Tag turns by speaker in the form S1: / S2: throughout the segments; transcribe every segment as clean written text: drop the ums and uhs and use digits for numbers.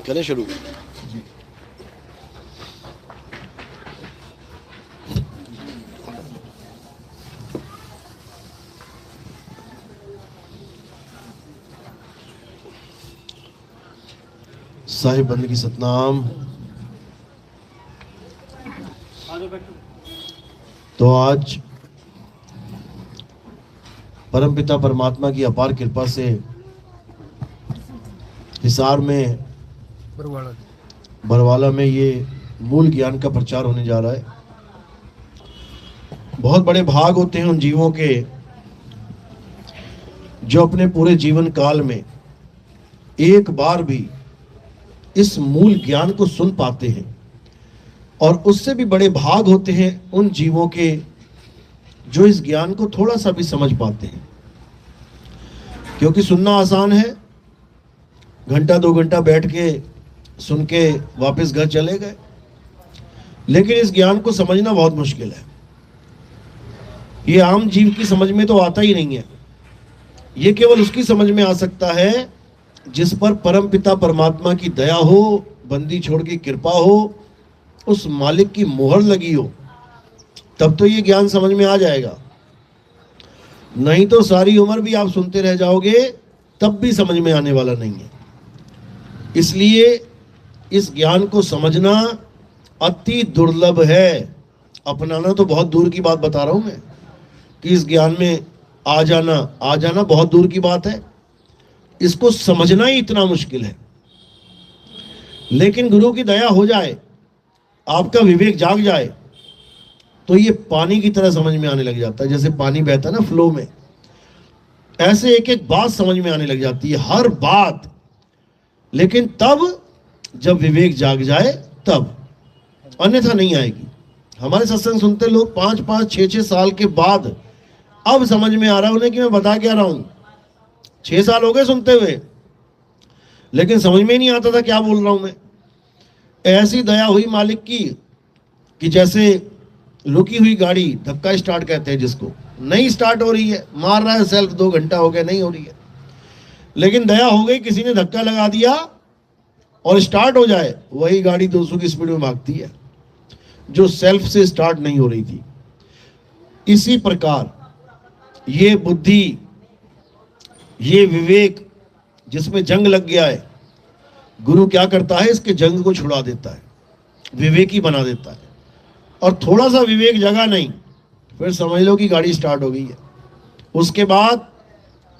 S1: करें शुरू। साहिब बंदगी सतनाम। तो आज परमपिता परमात्मा की अपार कृपा से हिसार में बरवाला में ये मूल ज्ञान का प्रचार होने जा रहा है। बहुत बड़े भाग होते हैं उन जीवों के जो अपने पूरे जीवन काल में एक बार भी इस मूल ज्ञान को सुन पाते हैं, और उससे भी बड़े भाग होते हैं उन जीवों के जो इस ज्ञान को थोड़ा सा भी समझ पाते हैं। क्योंकि सुनना आसान है, घंटा 2 घंटा बैठ के सुन के वापस घर चले गए, लेकिन इस ज्ञान को समझना बहुत मुश्किल है। ये आम जीव की समझ में तो आता ही नहीं है। ये केवल उसकी समझ में आ सकता है जिस पर परमपिता परमात्मा की दया हो, बंदी छोड़ की कृपा हो, उस मालिक की मोहर लगी हो, तब तो ये ज्ञान समझ में आ जाएगा। नहीं तो सारी उम्र भी आप सुनते रह जाओगे, तब भी समझ में आने वाला नहीं है। इसलिए इस ज्ञान को समझना अति दुर्लभ है। अपनाना तो बहुत दूर की बात बता रहा हूं मैं, कि इस ज्ञान में आ जाना बहुत दूर की बात है। इसको समझना ही इतना मुश्किल है। लेकिन गुरु की दया हो जाए, आपका विवेक जाग जाए, तो ये पानी की तरह समझ में आने लग जाता है। जैसे पानी बहता है ना फ्लो में, ऐसे एक एक बात समझ में आने लग जाती है, हर बात। लेकिन तब जब विवेक जाग जाए तब, अन्यथा नहीं आएगी। हमारे सत्संग सुनते लोग 5-5, 6-6 साल के बाद अब समझ में आ रहा है उन्हें कि मैं बता क्या रहा हूं। 6 साल हो गए सुनते हुए, लेकिन समझ में ही नहीं आता था क्या बोल रहा हूं मैं। ऐसी दया हुई मालिक की कि जैसे रुकी हुई गाड़ी, धक्का स्टार्ट कहते हैं जिसको, नहीं स्टार्ट हो रही है, मार रहा है सेल्फ, 2 घंटा हो गया नहीं हो रही है, लेकिन दया हो गई, किसी ने धक्का लगा दिया और स्टार्ट हो जाए। वही गाड़ी 200 की स्पीड में भागती है जो सेल्फ से स्टार्ट नहीं हो रही थी। इसी प्रकार ये बुद्धि, ये विवेक जिसमें जंग लग गया है, गुरु क्या करता है, इसके जंग को छुड़ा देता है, विवेकी बना देता है। और थोड़ा सा विवेक जगा नहीं, फिर समझ लो कि गाड़ी स्टार्ट हो गई है। उसके बाद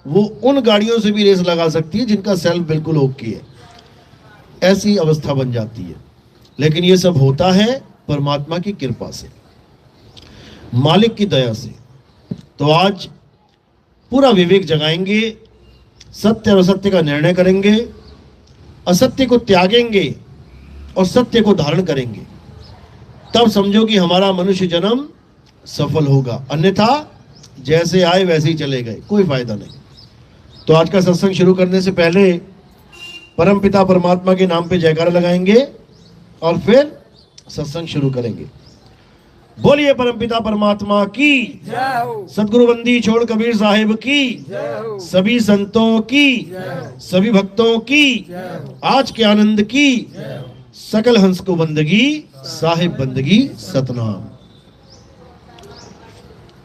S1: वो उन गाड़ियों से भी रेस लगा सकती है जिनका सेल्फ बिल्कुल ओके है। ऐसी अवस्था बन जाती है। लेकिन ये सब होता है परमात्मा की कृपा से, मालिक की दया से। तो आज पूरा विवेक जगाएंगे, सत्य और असत्य का निर्णय करेंगे, असत्य को त्यागेंगे और सत्य को धारण करेंगे। तब समझो कि हमारा मनुष्य जन्म सफल होगा, अन्यथा जैसे आए वैसे ही चले गए, कोई फायदा नहीं। तो आज का सत्संग शुरू करने से पहले परमपिता परमात्मा के नाम पे जयकारा लगाएंगे और फिर सत्संग शुरू करेंगे। बोलिए परमपिता परमात्मा की जय हो, सतगुरु बंदी छोड़ कबीर साहिब की जय हो, सभी संतों की जय हो, सभी भक्तों की जय हो, आज के आनंद की जय हो, सकल हंस को बंदगी, साहिब बंदगी सतनाम।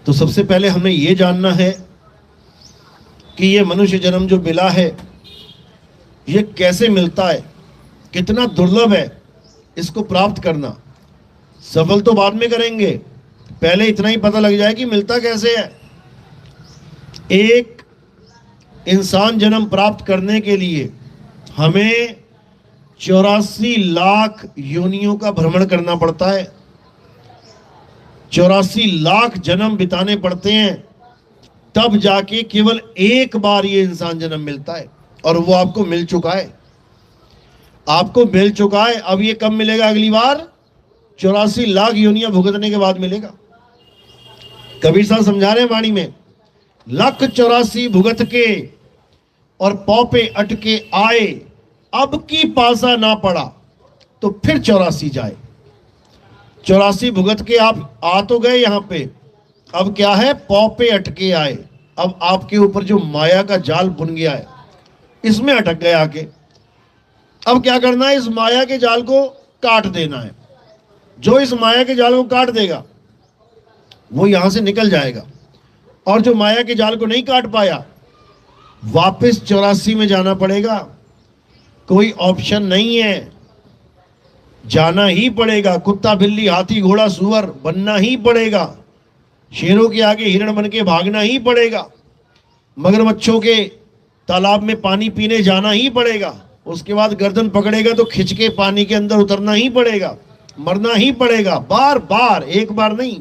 S1: तो सबसे पहले हमें यह जानना है कि ये मनुष्य जन्म जो मिला है, ये कैसे मिलता है, कितना दुर्लभ है इसको प्राप्त करना। सफल तो बाद में करेंगे, पहले इतना ही पता लग जाए कि मिलता कैसे है। एक इंसान जन्म प्राप्त करने के लिए हमें 84 लाख योनियों का भ्रमण करना पड़ता है, 84 लाख जन्म बिताने पड़ते हैं, तब जाके केवल एक बार ये इंसान जन्म मिलता है। और वो आपको मिल चुका है, आपको मिल चुका है। अब ये कब मिलेगा? अगली बार 84 लाख योनियां भुगतने के बाद मिलेगा। कबीर साहब समझा रहे हैं वाणी में, 184 भुगत के और पौ पे अटके आए, अब की पासा ना पड़ा, तो फिर 84 जाए। 84 भुगत के आप आ तो गए यहां पे, अब क्या है, पौ पे अटके आए। अब आपके ऊपर जो माया का जाल बुन गया है, इसमें अटक गए आके। अब क्या करना है, इस माया के जाल को काट देना है। जो इस माया के जाल को काट देगा वो यहां से निकल जाएगा, और जो माया के जाल को नहीं काट पाया, वापस 84 में जाना पड़ेगा। कोई ऑप्शन नहीं है, जाना ही पड़ेगा। कुत्ता बिल्ली हाथी घोड़ा सुअर बनना ही पड़ेगा। शेरों के आगे हिरण बन के भागना ही पड़ेगा। मगरमच्छों के तालाब में पानी पीने जाना ही पड़ेगा। उसके बाद गर्दन पकड़ेगा तो खिंच के पानी के अंदर उतरना ही पड़ेगा। मरना ही पड़ेगा, बार बार, एक बार नहीं,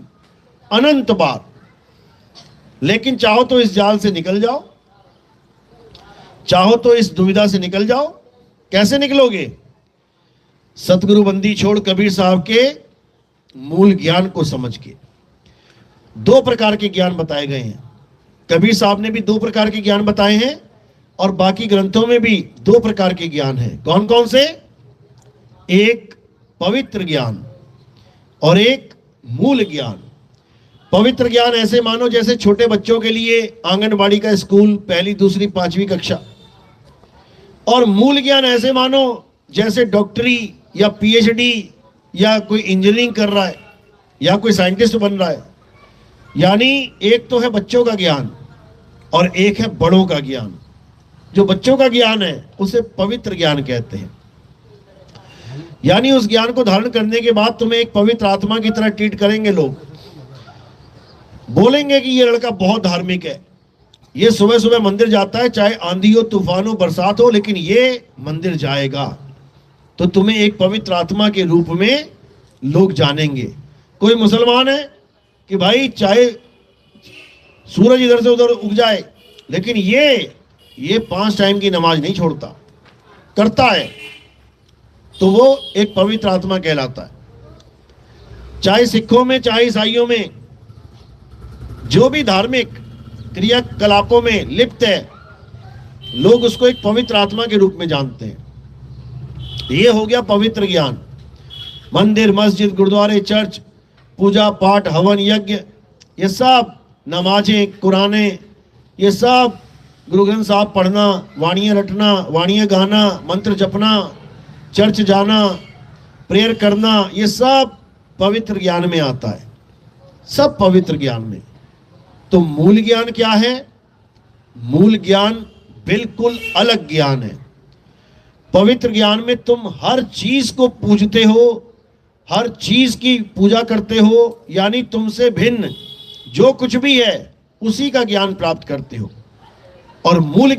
S1: अनंत बार। लेकिन चाहो तो इस जाल से निकल जाओ, चाहो तो इस दुविधा से निकल जाओ। कैसे निकलोगे? सतगुरु बंदी छोड़ कबीर साहब के मूल ज्ञान को समझ के। 2 प्रकार के ज्ञान बताए गए हैं। कबीर साहब ने भी 2 प्रकार के ज्ञान बताए हैं, और बाकी ग्रंथों में भी 2 प्रकार के ज्ञान हैं। कौन कौन से? एक पवित्र ज्ञान और एक मूल ज्ञान। पवित्र ज्ञान ऐसे मानो जैसे छोटे बच्चों के लिए आंगनबाड़ी का स्कूल, 1ली, 2री, 5वीं कक्षा। और मूल ज्ञान ऐसे मानो जैसे डॉक्टरी या पीएचडी या कोई इंजीनियरिंग कर रहा है या कोई साइंटिस्ट बन रहा है। यानी एक तो है बच्चों का ज्ञान और एक है बड़ों का ज्ञान। जो बच्चों का ज्ञान है उसे पवित्र ज्ञान कहते हैं। यानी उस ज्ञान को धारण करने के बाद तुम्हें एक पवित्र आत्मा की तरह ट्रीट करेंगे लोग। बोलेंगे कि ये लड़का बहुत धार्मिक है, ये सुबह सुबह मंदिर जाता है, चाहे आंधी हो, तूफान हो, बरसात हो, लेकिन ये मंदिर जाएगा। तो तुम्हें एक पवित्र आत्मा के रूप में लोग जानेंगे। कोई मुसलमान है कि भाई चाहे सूरज इधर से उधर उग जाए, लेकिन ये 5 टाइम की नमाज नहीं छोड़ता, करता है, तो वो एक पवित्र आत्मा कहलाता है। चाहे सिखों में चाहे ईसाइयों में जो भी धार्मिक क्रियाकलापों में लिप्त है, लोग उसको एक पवित्र आत्मा के रूप में जानते हैं। ये हो गया पवित्र ज्ञान। मंदिर, मस्जिद, गुरुद्वारे, चर्च, पूजा पाठ, हवन, यज्ञ, ये सब, नमाजें, कुराने, ये सब, गुरु ग्रंथ साहब पढ़ना, वाणियाँ रटना, वाणियाँ गाना, मंत्र जपना, चर्च जाना, प्रेयर करना, ये सब पवित्र ज्ञान में आता है। सब पवित्र ज्ञान में। तो मूल ज्ञान क्या है? मूल ज्ञान बिल्कुल अलग ज्ञान है। पवित्र ज्ञान में तुम हर चीज को पूजते हो, हर चीज की पूजा करते हो, यानी तुमसे भिन्न जो कुछ भी है उसी का ज्ञान प्राप्त करते हो। और मूल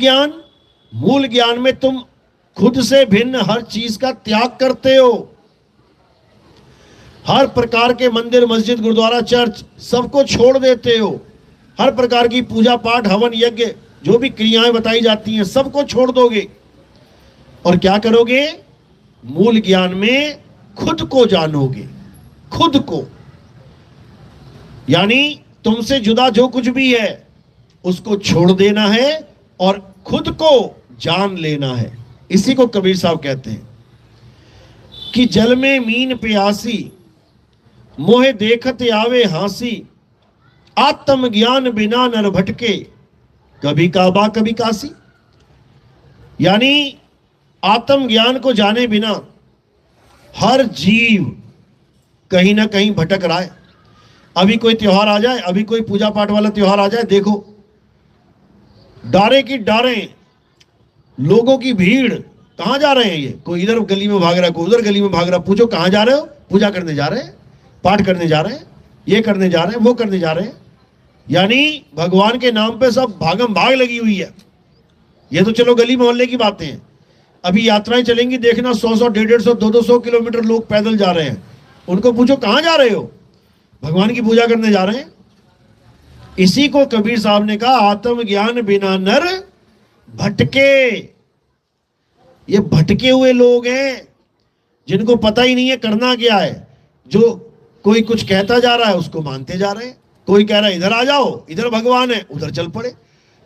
S1: ज्ञान में तुम खुद से भिन्न हर चीज का त्याग करते हो। हर प्रकार के मंदिर, मस्जिद, गुरुद्वारा, चर्च सबको छोड़ देते हो। हर प्रकार की पूजा पाठ, हवन, यज्ञ, जो भी क्रियाएं बताई जाती हैं, सबको छोड़ दोगे। और क्या करोगे? मूल ज्ञान में खुद को जानोगे, खुद को। यानी तुमसे जुदा जो कुछ भी है उसको छोड़ देना है और खुद को जान लेना है। इसी को कबीर साहब कहते हैं कि जल में मीन प्यासी, मोहे देखत आवे हांसी, आत्म ज्ञान बिना नर भटके, कभी काबा कभी काशी। यानी आत्म ज्ञान को जाने बिना हर जीव कहीं ना कहीं भटक रहा है। अभी कोई त्योहार आ जाए, अभी कोई पूजा पाठ वाला त्योहार आ जाए, देखो डारे की डारे लोगों की भीड़, कहां जा रहे हैं ये? कोई इधर गली में भाग रहा है, कोई उधर गली में भाग रहा है। पूछो कहां जा रहे हो? पूजा करने जा रहे हैं, पाठ करने जा रहे हैं, ये करने जा रहे हैं, वो करने जा रहे हैं। यानी भगवान के नाम पे सब भागम भाग लगी हुई है। ये तो चलो गली मोहल्ले की बातें हैं। अभी यात्राएं चलेंगी, देखना 100-100, 150, 200 किलोमीटर लोग पैदल जा रहे हैं। उनको पूछो कहां जा रहे हो? भगवान की पूजा करने जा रहे हैं। इसी को कबीर साहब ने कहा, आत्म ज्ञान बिना नर भटके। ये भटके हुए लोग हैं जिनको पता ही नहीं है करना क्या है। जो कोई कुछ कहता जा रहा है उसको मानते जा रहे हैं। कोई कह रहा है इधर आ जाओ, इधर भगवान है, उधर चल पड़े।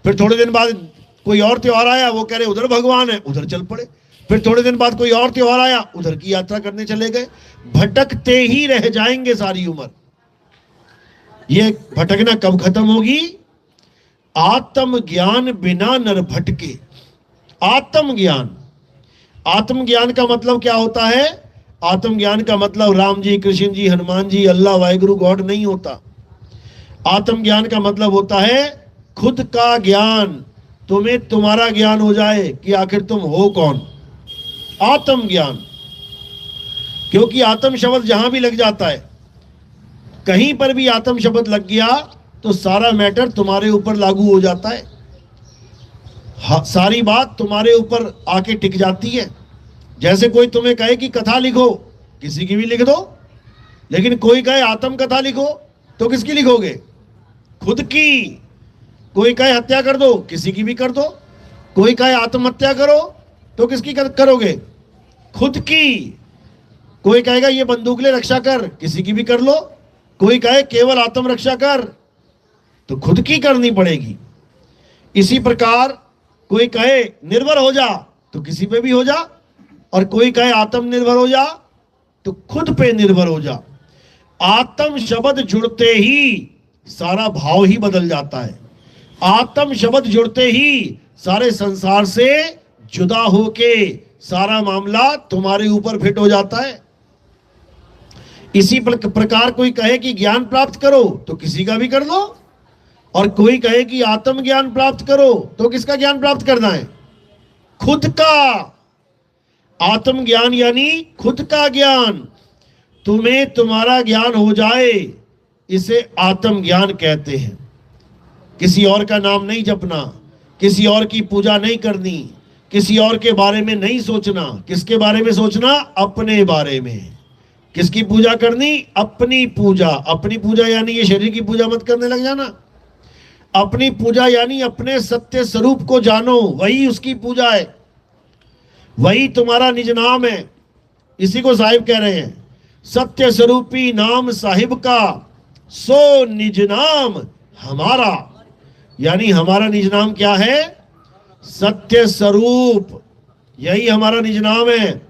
S1: फिर थोड़े दिन बाद कोई और त्योहार आया, वो कह रहे उधर भगवान है, उधर चल पड़े। फिर थोड़े दिन बाद कोई और त्योहार आया, उधर की यात्रा करने चले गए। भटकते ही रह जाएंगे सारी उम्र। ये भटकना कब खत्म होगी? आत्मज्ञान बिना नर भटके। आत्मज्ञान, आत्मज्ञान का मतलब क्या होता है? आत्मज्ञान का मतलब राम जी, कृष्ण जी, हनुमान जी, अल्लाह, वाहिगुरु, गॉड नहीं होता। आत्मज्ञान का मतलब होता है खुद का ज्ञान। तुम्हें तुम्हारा ज्ञान हो जाए कि आखिर तुम हो कौन। आत्मज्ञान, क्योंकि आत्म शब्द जहां भी लग जाता है, कहीं पर भी आत्म शब्द लग गया तो सारा मैटर तुम्हारे ऊपर लागू हो जाता है। सारी बात तुम्हारे ऊपर आके टिक जाती है। जैसे कोई तुम्हें कहे कि कथा लिखो, किसी की भी लिख दो, लेकिन कोई कहे आत्म कथा लिखो तो किसकी लिखोगे? खुद की। कोई कहे हत्या कर दो, किसी की भी कर दो। कोई कहे आत्महत्या करो तो किसकी करोगे? खुद की। कोई कहेगा ये बंदूक ले रक्षा कर, किसी की भी कर लो। कोई कहे केवल आत्म रक्षा कर, तो खुद की करनी पड़ेगी। इसी प्रकार कोई कहे निर्भर हो जा तो किसी पे भी हो जा, और कोई कहे आत्मनिर्भर हो जा तो खुद पे निर्भर हो जा। आत्म शब्द जुड़ते ही सारा भाव ही बदल जाता है। आत्म शब्द जुड़ते ही सारे संसार से जुदा होके सारा मामला तुम्हारे ऊपर फिट हो जाता है। इसी प्रकार कोई कहे कि ज्ञान प्राप्त करो तो किसी का भी कर लो, और कोई कहे कि आत्मज्ञान प्राप्त करो तो किसका ज्ञान प्राप्त करना है? खुद का। आत्मज्ञान यानी खुद का ज्ञान। तुम्हें तुम्हारा ज्ञान हो जाए, इसे आत्मज्ञान कहते हैं। किसी और का नाम नहीं जपना, किसी और की पूजा नहीं करनी, किसी और के बारे में नहीं सोचना। किसके बारे में सोचना? अपने बारे में। किसकी पूजा करनी? अपनी पूजा। अपनी पूजा यानी ये शरीर की पूजा मत करने लग जाना। अपनी पूजा यानी अपने सत्य स्वरूप को जानो, वही उसकी पूजा है, वही तुम्हारा निज नाम है। इसी को साहिब कह रहे हैं, सत्य स्वरूपी नाम साहिब का, सो निज नाम हमारा। यानी हमारा निज नाम क्या है? सत्य स्वरूप। यही हमारा निज नाम है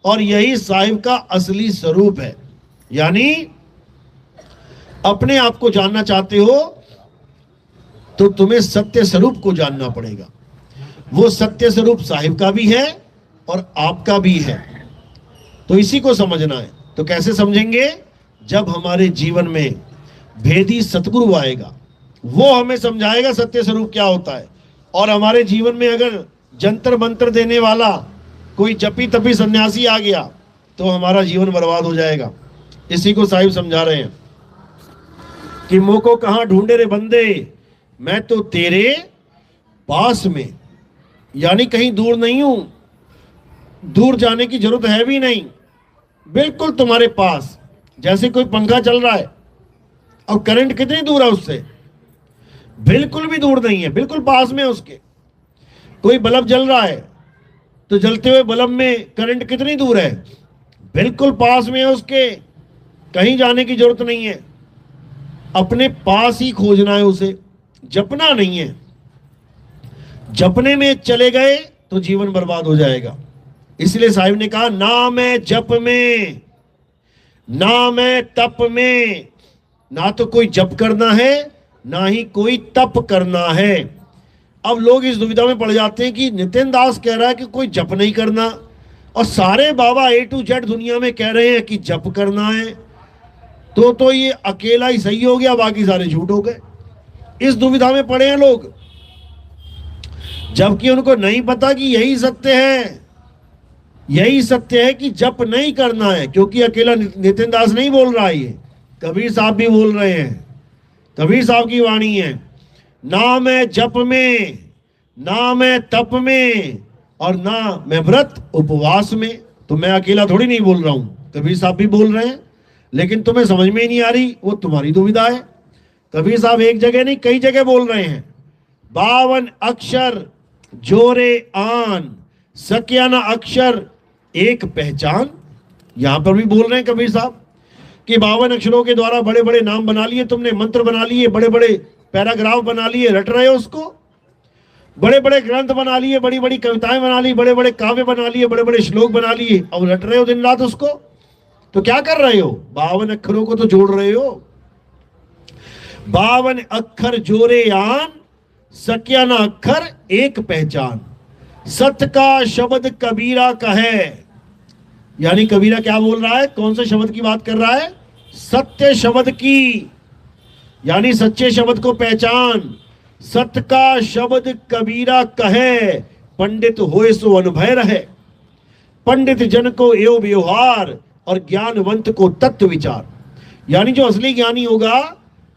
S1: और यही साहिब का असली स्वरूप है। यानी अपने आप को जानना चाहते हो तो तुम्हें सत्य स्वरूप को जानना पड़ेगा। वो सत्य स्वरूप साहिब का भी है और आपका भी है। तो इसी को समझना है। तो कैसे समझेंगे? जब हमारे जीवन में भेदी सतगुरु आएगा, वो हमें समझाएगा सत्य स्वरूप क्या होता है। और हमारे जीवन में अगर जंतर मंत्र देने वाला कोई जपी तपी सन्यासी आ गया तो हमारा जीवन बर्बाद हो जाएगा। इसी को साहिब समझा रहे हैं कि मोको कहां ढूंढे रे बंदे, मैं तो तेरे पास में। यानी कहीं दूर नहीं हूं, दूर जाने की जरूरत है भी नहीं, बिल्कुल तुम्हारे पास। जैसे कोई पंखा चल रहा है और करंट कितनी दूर है उससे? बिल्कुल भी दूर नहीं है, बिल्कुल पास में है उसके। कोई बल्ब जल रहा है तो जलते हुए बल्ब में करंट कितनी दूर है? बिल्कुल पास में है उसके, कहीं जाने की जरूरत नहीं है। अपने पास ही खोजना है उसे, जपना नहीं है। जपने में चले गए तो जीवन बर्बाद हो जाएगा। इसलिए साहिब ने कहा, ना मैं जप में, ना मैं तप में। ना तो कोई जप करना है, ना ही कोई तप करना है। अब लोग इस दुविधा में पड़ जाते हैं कि नितिन दास कह रहा है कि कोई जप नहीं करना, और सारे बाबा A to Z दुनिया में कह रहे हैं कि जप करना है। तो ये अकेला ही सही हो गया, बाकी सारे झूठ हो गए। इस दुविधा में पड़े हैं लोग, जबकि उनको नहीं पता कि यही सत्य है। यही सत्य है कि जप नहीं करना है, क्योंकि अकेला नितिन दास नहीं बोल रहा है, ये कबीर साहब भी बोल रहे हैं। कबीर साहब की वाणी है, ना मैं जप में, ना मैं तप में, और ना मैं व्रत उपवास में। तो मैं अकेला थोड़ी नहीं बोल रहा हूं, कबीर साहब भी बोल रहे हैं, लेकिन तुम्हें समझ में नहीं आ रही, वो तुम्हारी दुविधा है। कबीर साहब एक जगह नहीं कई जगह बोल रहे हैं, 52 अक्षर जोरे आन, सक्या न अक्षर एक पहचान। यहां पर भी बोल रहे हैं कबीर साहब कि 52 अक्षरों के द्वारा बड़े बड़े नाम बना लिए तुमने, मंत्र बना लिए, बड़े बड़े पैराग्राफ बना लिए, रट रहे हो उसको। बड़े बड़े ग्रंथ बना लिए, बड़ी बड़ी कविताएं बना ली, बड़े बड़े काव्य बना लिए, बड़े बड़े श्लोक बना लिए, और रट रहे हो दिन रात उसको। तो क्या कर रहे हो? 52 अक्षरों को तो जोड़ रहे हो। 52 अक्षर जोरे आन, सक्या ना अक्षर एक पहचान। सत्य का शब्द कबीरा कहे। यानी कबीरा क्या बोल रहा है? कौन से शब्द की बात कर रहा है? सत्य शब्द की। यानी सच्चे शब्द को पहचान। सत्य का शब्द कबीरा कहे, पंडित होए सो अनुभय रहे। पंडित जन को एव व्यवहार, और ज्ञानवंत को तत्व विचार। यानी जो असली ज्ञानी होगा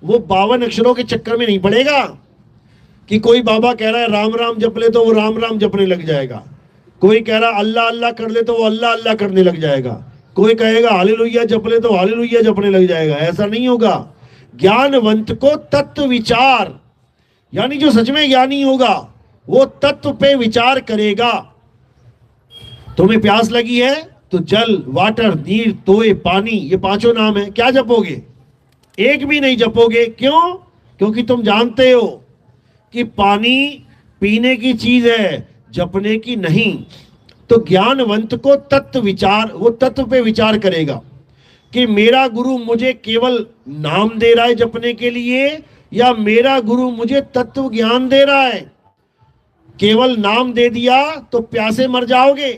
S1: वो 52 अक्षरों के चक्कर में नहीं पड़ेगा कि कोई बाबा कह रहा है राम राम जप ले तो वो राम राम जपने लग जाएगा, कोई कह रहा अल्लाह अल्लाह कर ले तो वो अल्लाह अल्लाह करने लग जाएगा, कोई कहेगा हालेलुया जप ले तो हालेलुया जपने लग जाएगा। ऐसा नहीं होगा। ज्ञानवंत को तत्व विचार, यानी जो सच में ज्ञानी होगा वो तत्व पे विचार करेगा। तुम्हें प्यास लगी है तो जल, वाटर, नीर, तोय, पानी, ये पांचों नाम है। क्या जपोगे? एक भी नहीं जपोगे। क्यों? क्योंकि तुम जानते हो कि पानी पीने की चीज है, जपने की नहीं। तो ज्ञानवंत को तत्व विचार, वो तत्व पे विचार करेगा कि मेरा गुरु मुझे केवल नाम दे रहा है जपने के लिए, या मेरा गुरु मुझे तत्व ज्ञान दे रहा है। केवल नाम दे दिया तो प्यासे मर जाओगे।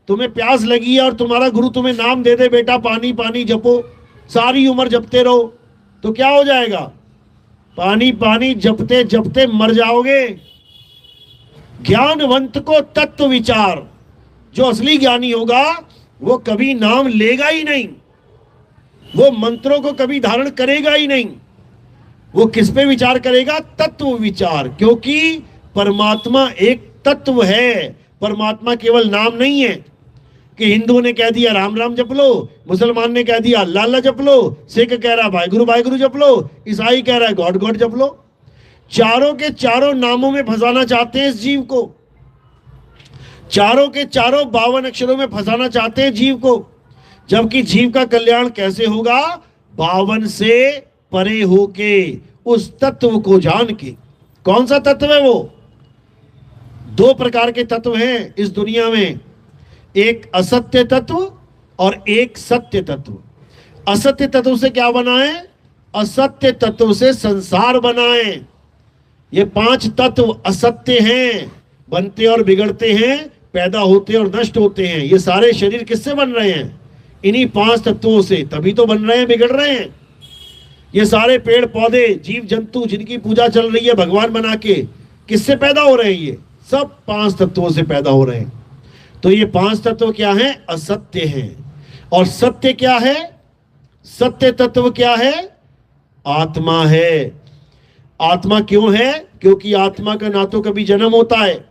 S1: तुम्हें प्यास लगी है और तुम्हारा गुरु तुम्हें नाम दे दे बेटा पानी पानी जपो, सारी उम्र जपते रहो, तो क्या हो जाएगा? पानी पानी जपते जपते मर जाओगे। ज्ञानवंत को तत्व विचार, जो असली ज्ञानी होगा वो कभी नाम लेगा ही नहीं, वो मंत्रों को कभी धारण करेगा ही नहीं। वो किस पे विचार करेगा? तत्व विचार। क्योंकि परमात्मा एक तत्व है, परमात्मा केवल नाम नहीं है कि हिंदुओं ने कह दिया राम राम जप लो, मुसलमान ने कह दिया अल्लाह अल्लाह जप लो, सिख कह रहा भाई गुरु जप लो, ईसाई कह रहा है गॉड गॉड जप लो। चारों के चारों नामों में फंसाना चाहते हैं इस जीव को, चारों के चारों 52 अक्षरों में फंसाना चाहते हैं जीव को। जबकि जीव का कल्याण कैसे होगा? 52 से परे होके, उस तत्व को जान के। कौन सा तत्व है वो? 2 प्रकार के तत्व हैं इस दुनिया में, एक असत्य तत्व और एक सत्य तत्व। असत्य तत्व से क्या बना है? असत्य तत्व से संसार बना है। ये 5 तत्व असत्य हैं, बनते और बिगड़ते हैं, पैदा होते और नष्ट होते हैं। ये सारे शरीर किससे बन रहे हैं? इन्हीं 5 तत्वों से, तभी तो बन रहे हैं, बिगड़ रहे हैं। ये सारे पेड़ पौधे, जीव जंतु जिनकी पूजा चल रही है भगवान बना के, किससे पैदा हो रहे हैं? ये सब 5 तत्वों से पैदा हो रहे हैं। तो ये 5 तत्व क्या हैं? असत्य हैं। और सत्य क्या है? सत्य तत्व क्या है? आत्मा है। आत्मा क्यों है? क्योंकि आत्मा का ना तो कभी जन्म होता है,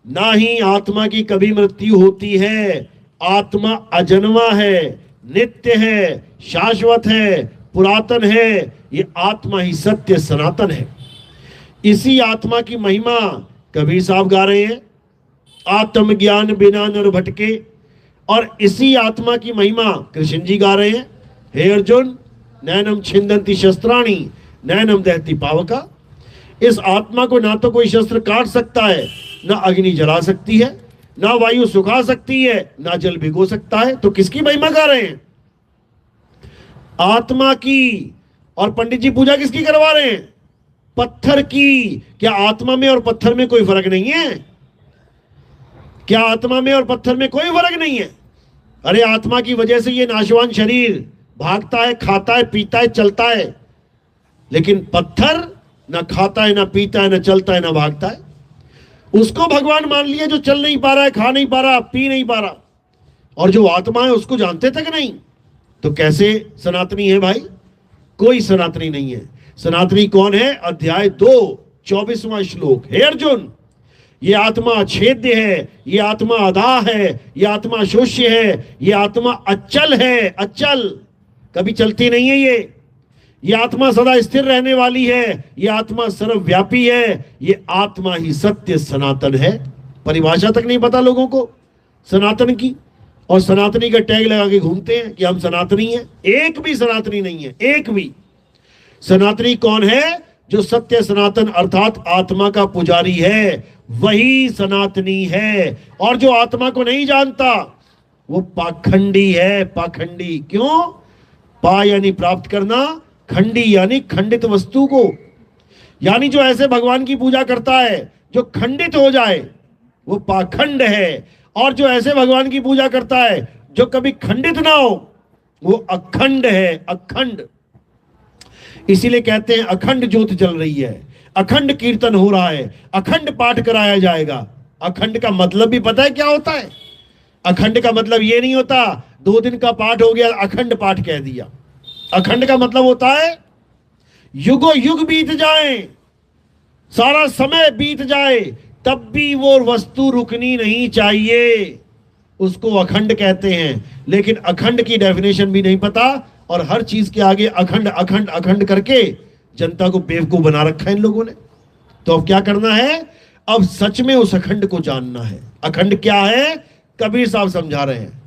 S1: ना ही आत्मा की कभी मृत्यु होती है। आत्मा अजन्मा है, नित्य है, शाश्वत है, पुरातन है। ये आत्मा ही सत्य सनातन है। इसी आत्मा की महिमा कबीर साहब गा रहे हैं, आत्मज्ञान बिना नर भटके। और इसी आत्मा की महिमा कृष्ण जी गा रहे हैं, हे अर्जुन नैनम छिंदंती शस्त्राणी नैनम दहती पावका। इस आत्मा को ना तो कोई शस्त्र काट सकता है, ना अग्नि जला सकती है, ना वायु सुखा सकती है, ना जल भिगो सकता है। तो किसकी महिमा गा रहे हैं? आत्मा की। और पंडित जी पूजा किसकी करवा रहे हैं? पत्थर की। क्या आत्मा में और पत्थर में कोई फर्क नहीं है? क्या आत्मा में और पत्थर में कोई फर्क नहीं है? अरे आत्मा की वजह से ये नाशवान शरीर भागता है, खाता है, पीता है, चलता है। लेकिन पत्थर ना खाता है, ना पीता है, ना चलता है, ना भागता है। उसको भगवान मान लिया जो चल नहीं पा रहा है, खा नहीं पा रहा, पी नहीं पा रहा। और जो आत्मा है उसको जानते तक नहीं। तो कैसे सनातनी है भाई? कोई सनातनी नहीं है। सनातनी कौन है? अध्याय 2 24वां श्लोक, हे अर्जुन ये आत्मा अछेद्य है, ये आत्मा अधा है, ये आत्मा शोष्य है, ये आत्मा अचल है। अचल, कभी चलती नहीं है। ये आत्मा सदा स्थिर रहने वाली है, ये आत्मा सर्वव्यापी है, ये आत्मा ही सत्य सनातन है। परिभाषा तक नहीं पता लोगों को सनातन की, और सनातनी का टैग लगा के घूमते हैं कि हम सनातनी हैं। एक भी सनातनी नहीं है, एक भी। सनातनी कौन है? जो सत्य सनातन अर्थात आत्मा का पुजारी है, वही सनातनी है। और जो आत्मा को नहीं जानता वो पाखंडी है, पाखंडी। क्यों? पा यानी प्राप्त करना, खंडी यानी खंडित वस्तु को। यानी जो ऐसे भगवान की पूजा करता है जो खंडित हो जाए वो पाखंड है, और जो ऐसे भगवान की पूजा करता है जो कभी खंडित ना हो वो अखंड है, अखंड। इसीलिए कहते हैं अखंड ज्योत जल रही है, अखंड कीर्तन हो रहा है, अखंड पाठ कराया जाएगा। अखंड का मतलब भी पता है क्या होता है? अखंड का मतलब ये नहीं होता 2 दिन का पाठ हो गया अखंड पाठ कह दिया। अखंड का मतलब होता है युगों युग बीत जाए, सारा समय बीत जाए, तब भी वो वस्तु रुकनी नहीं चाहिए, उसको अखंड कहते हैं। लेकिन अखंड की डेफिनेशन भी नहीं पता, और हर चीज के आगे अखंड अखंड अखंड करके जनता को बेवकूफ बना रखा है इन लोगों ने। तो अब क्या करना है? अब सच में उस अखंड को जानना है। अखंड क्या है? कबीर साहब समझा रहे हैं,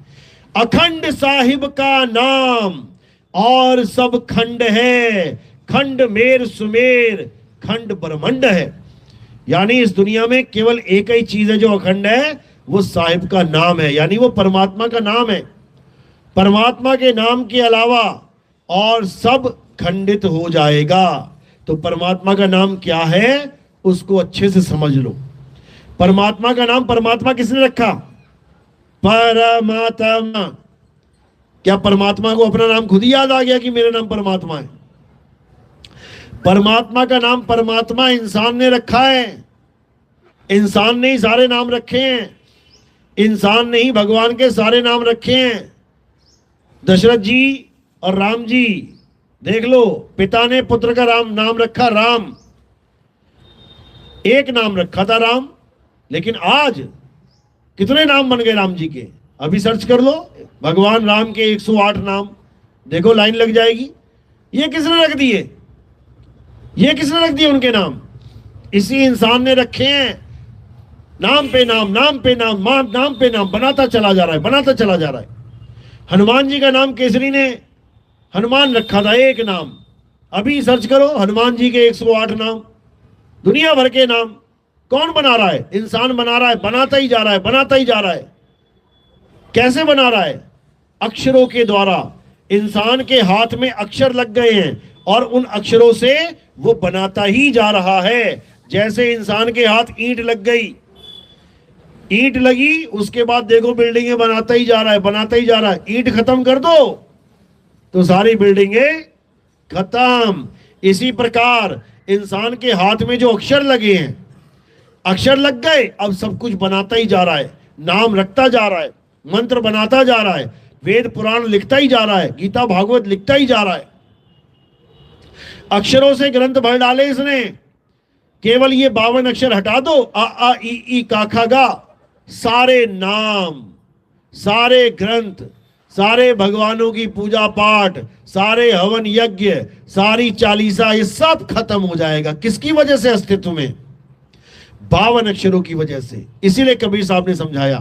S1: अखंड साहिब का नाम और सब खंड है, खंड मेर सुमेर, खंड ब्रह्मंड है। यानी इस दुनिया में केवल एक ही चीज है जो अखंड है, वो साहिब का नाम है, यानी वो परमात्मा का नाम है। परमात्मा के नाम के अलावा और सब खंडित हो जाएगा। तो परमात्मा का नाम क्या है उसको अच्छे से समझ लो। परमात्मा का नाम परमात्मा किसने रखा? परमात्मा। क्या परमात्मा को अपना नाम खुद ही याद आ गया कि मेरा नाम परमात्मा है? परमात्मा का नाम परमात्मा इंसान ने रखा है। इंसान ने ही सारे नाम रखे हैं, इंसान ने ही भगवान के सारे नाम रखे हैं। दशरथ जी और राम जी देख लो, पिता ने पुत्र का नाम रखा राम, एक नाम रखा था राम, लेकिन आज कितने नाम बन गए राम जी के? अभी सर्च कर लो भगवान राम के 108 नाम, देखो लाइन लग जाएगी। ये किसने रख दिए? ये किसने रख दिए उनके नाम? इसी इंसान ने रखे हैं। नाम पे नाम, नाम पे नाम, नाम पे नाम बनाता चला जा रहा है, बनाता चला जा रहा है। हनुमान जी का नाम केसरी ने हनुमान रखा था, एक नाम। अभी सर्च करो हनुमान जी के 108 नाम, दुनिया भर के नाम। कौन बना रहा है? इंसान बना रहा है, बनाता ही जा रहा है, बनाता ही जा रहा है। कैसे बना रहा है? अक्षरों के द्वारा। इंसान के हाथ में अक्षर लग गए हैं और उन अक्षरों से वो बनाता ही जा रहा है। जैसे इंसान के हाथ ईंट लग गई, ईंट लगी, उसके बाद देखो बिल्डिंगें बनाता ही जा रहा है, बनाता ही जा रहा है। ईंट खत्म कर दो तो सारी बिल्डिंगें खत्म। इसी प्रकार इंसान के हाथ में जो अक्षर लगे हैं, अक्षर लग गए, अब सब कुछ बनाता ही जा रहा है, नाम रखता जा रहा है, मंत्र बनाता जा रहा है, वेद पुराण लिखता ही जा रहा है, गीता भागवत लिखता ही जा रहा है। अक्षरों से ग्रंथ भर डाले इसने। केवल ये 52 अक्षर हटा दो, आ ई का खा गा, सारे नाम, सारे ग्रंथ, सारे भगवानों की पूजा पाठ, सारे हवन यज्ञ, सारी चालीसा, ये सब खत्म हो जाएगा। किसकी वजह से अस्तित्व में? 52 अक्षरों की वजह से। इसीलिए कबीर साहब ने समझाया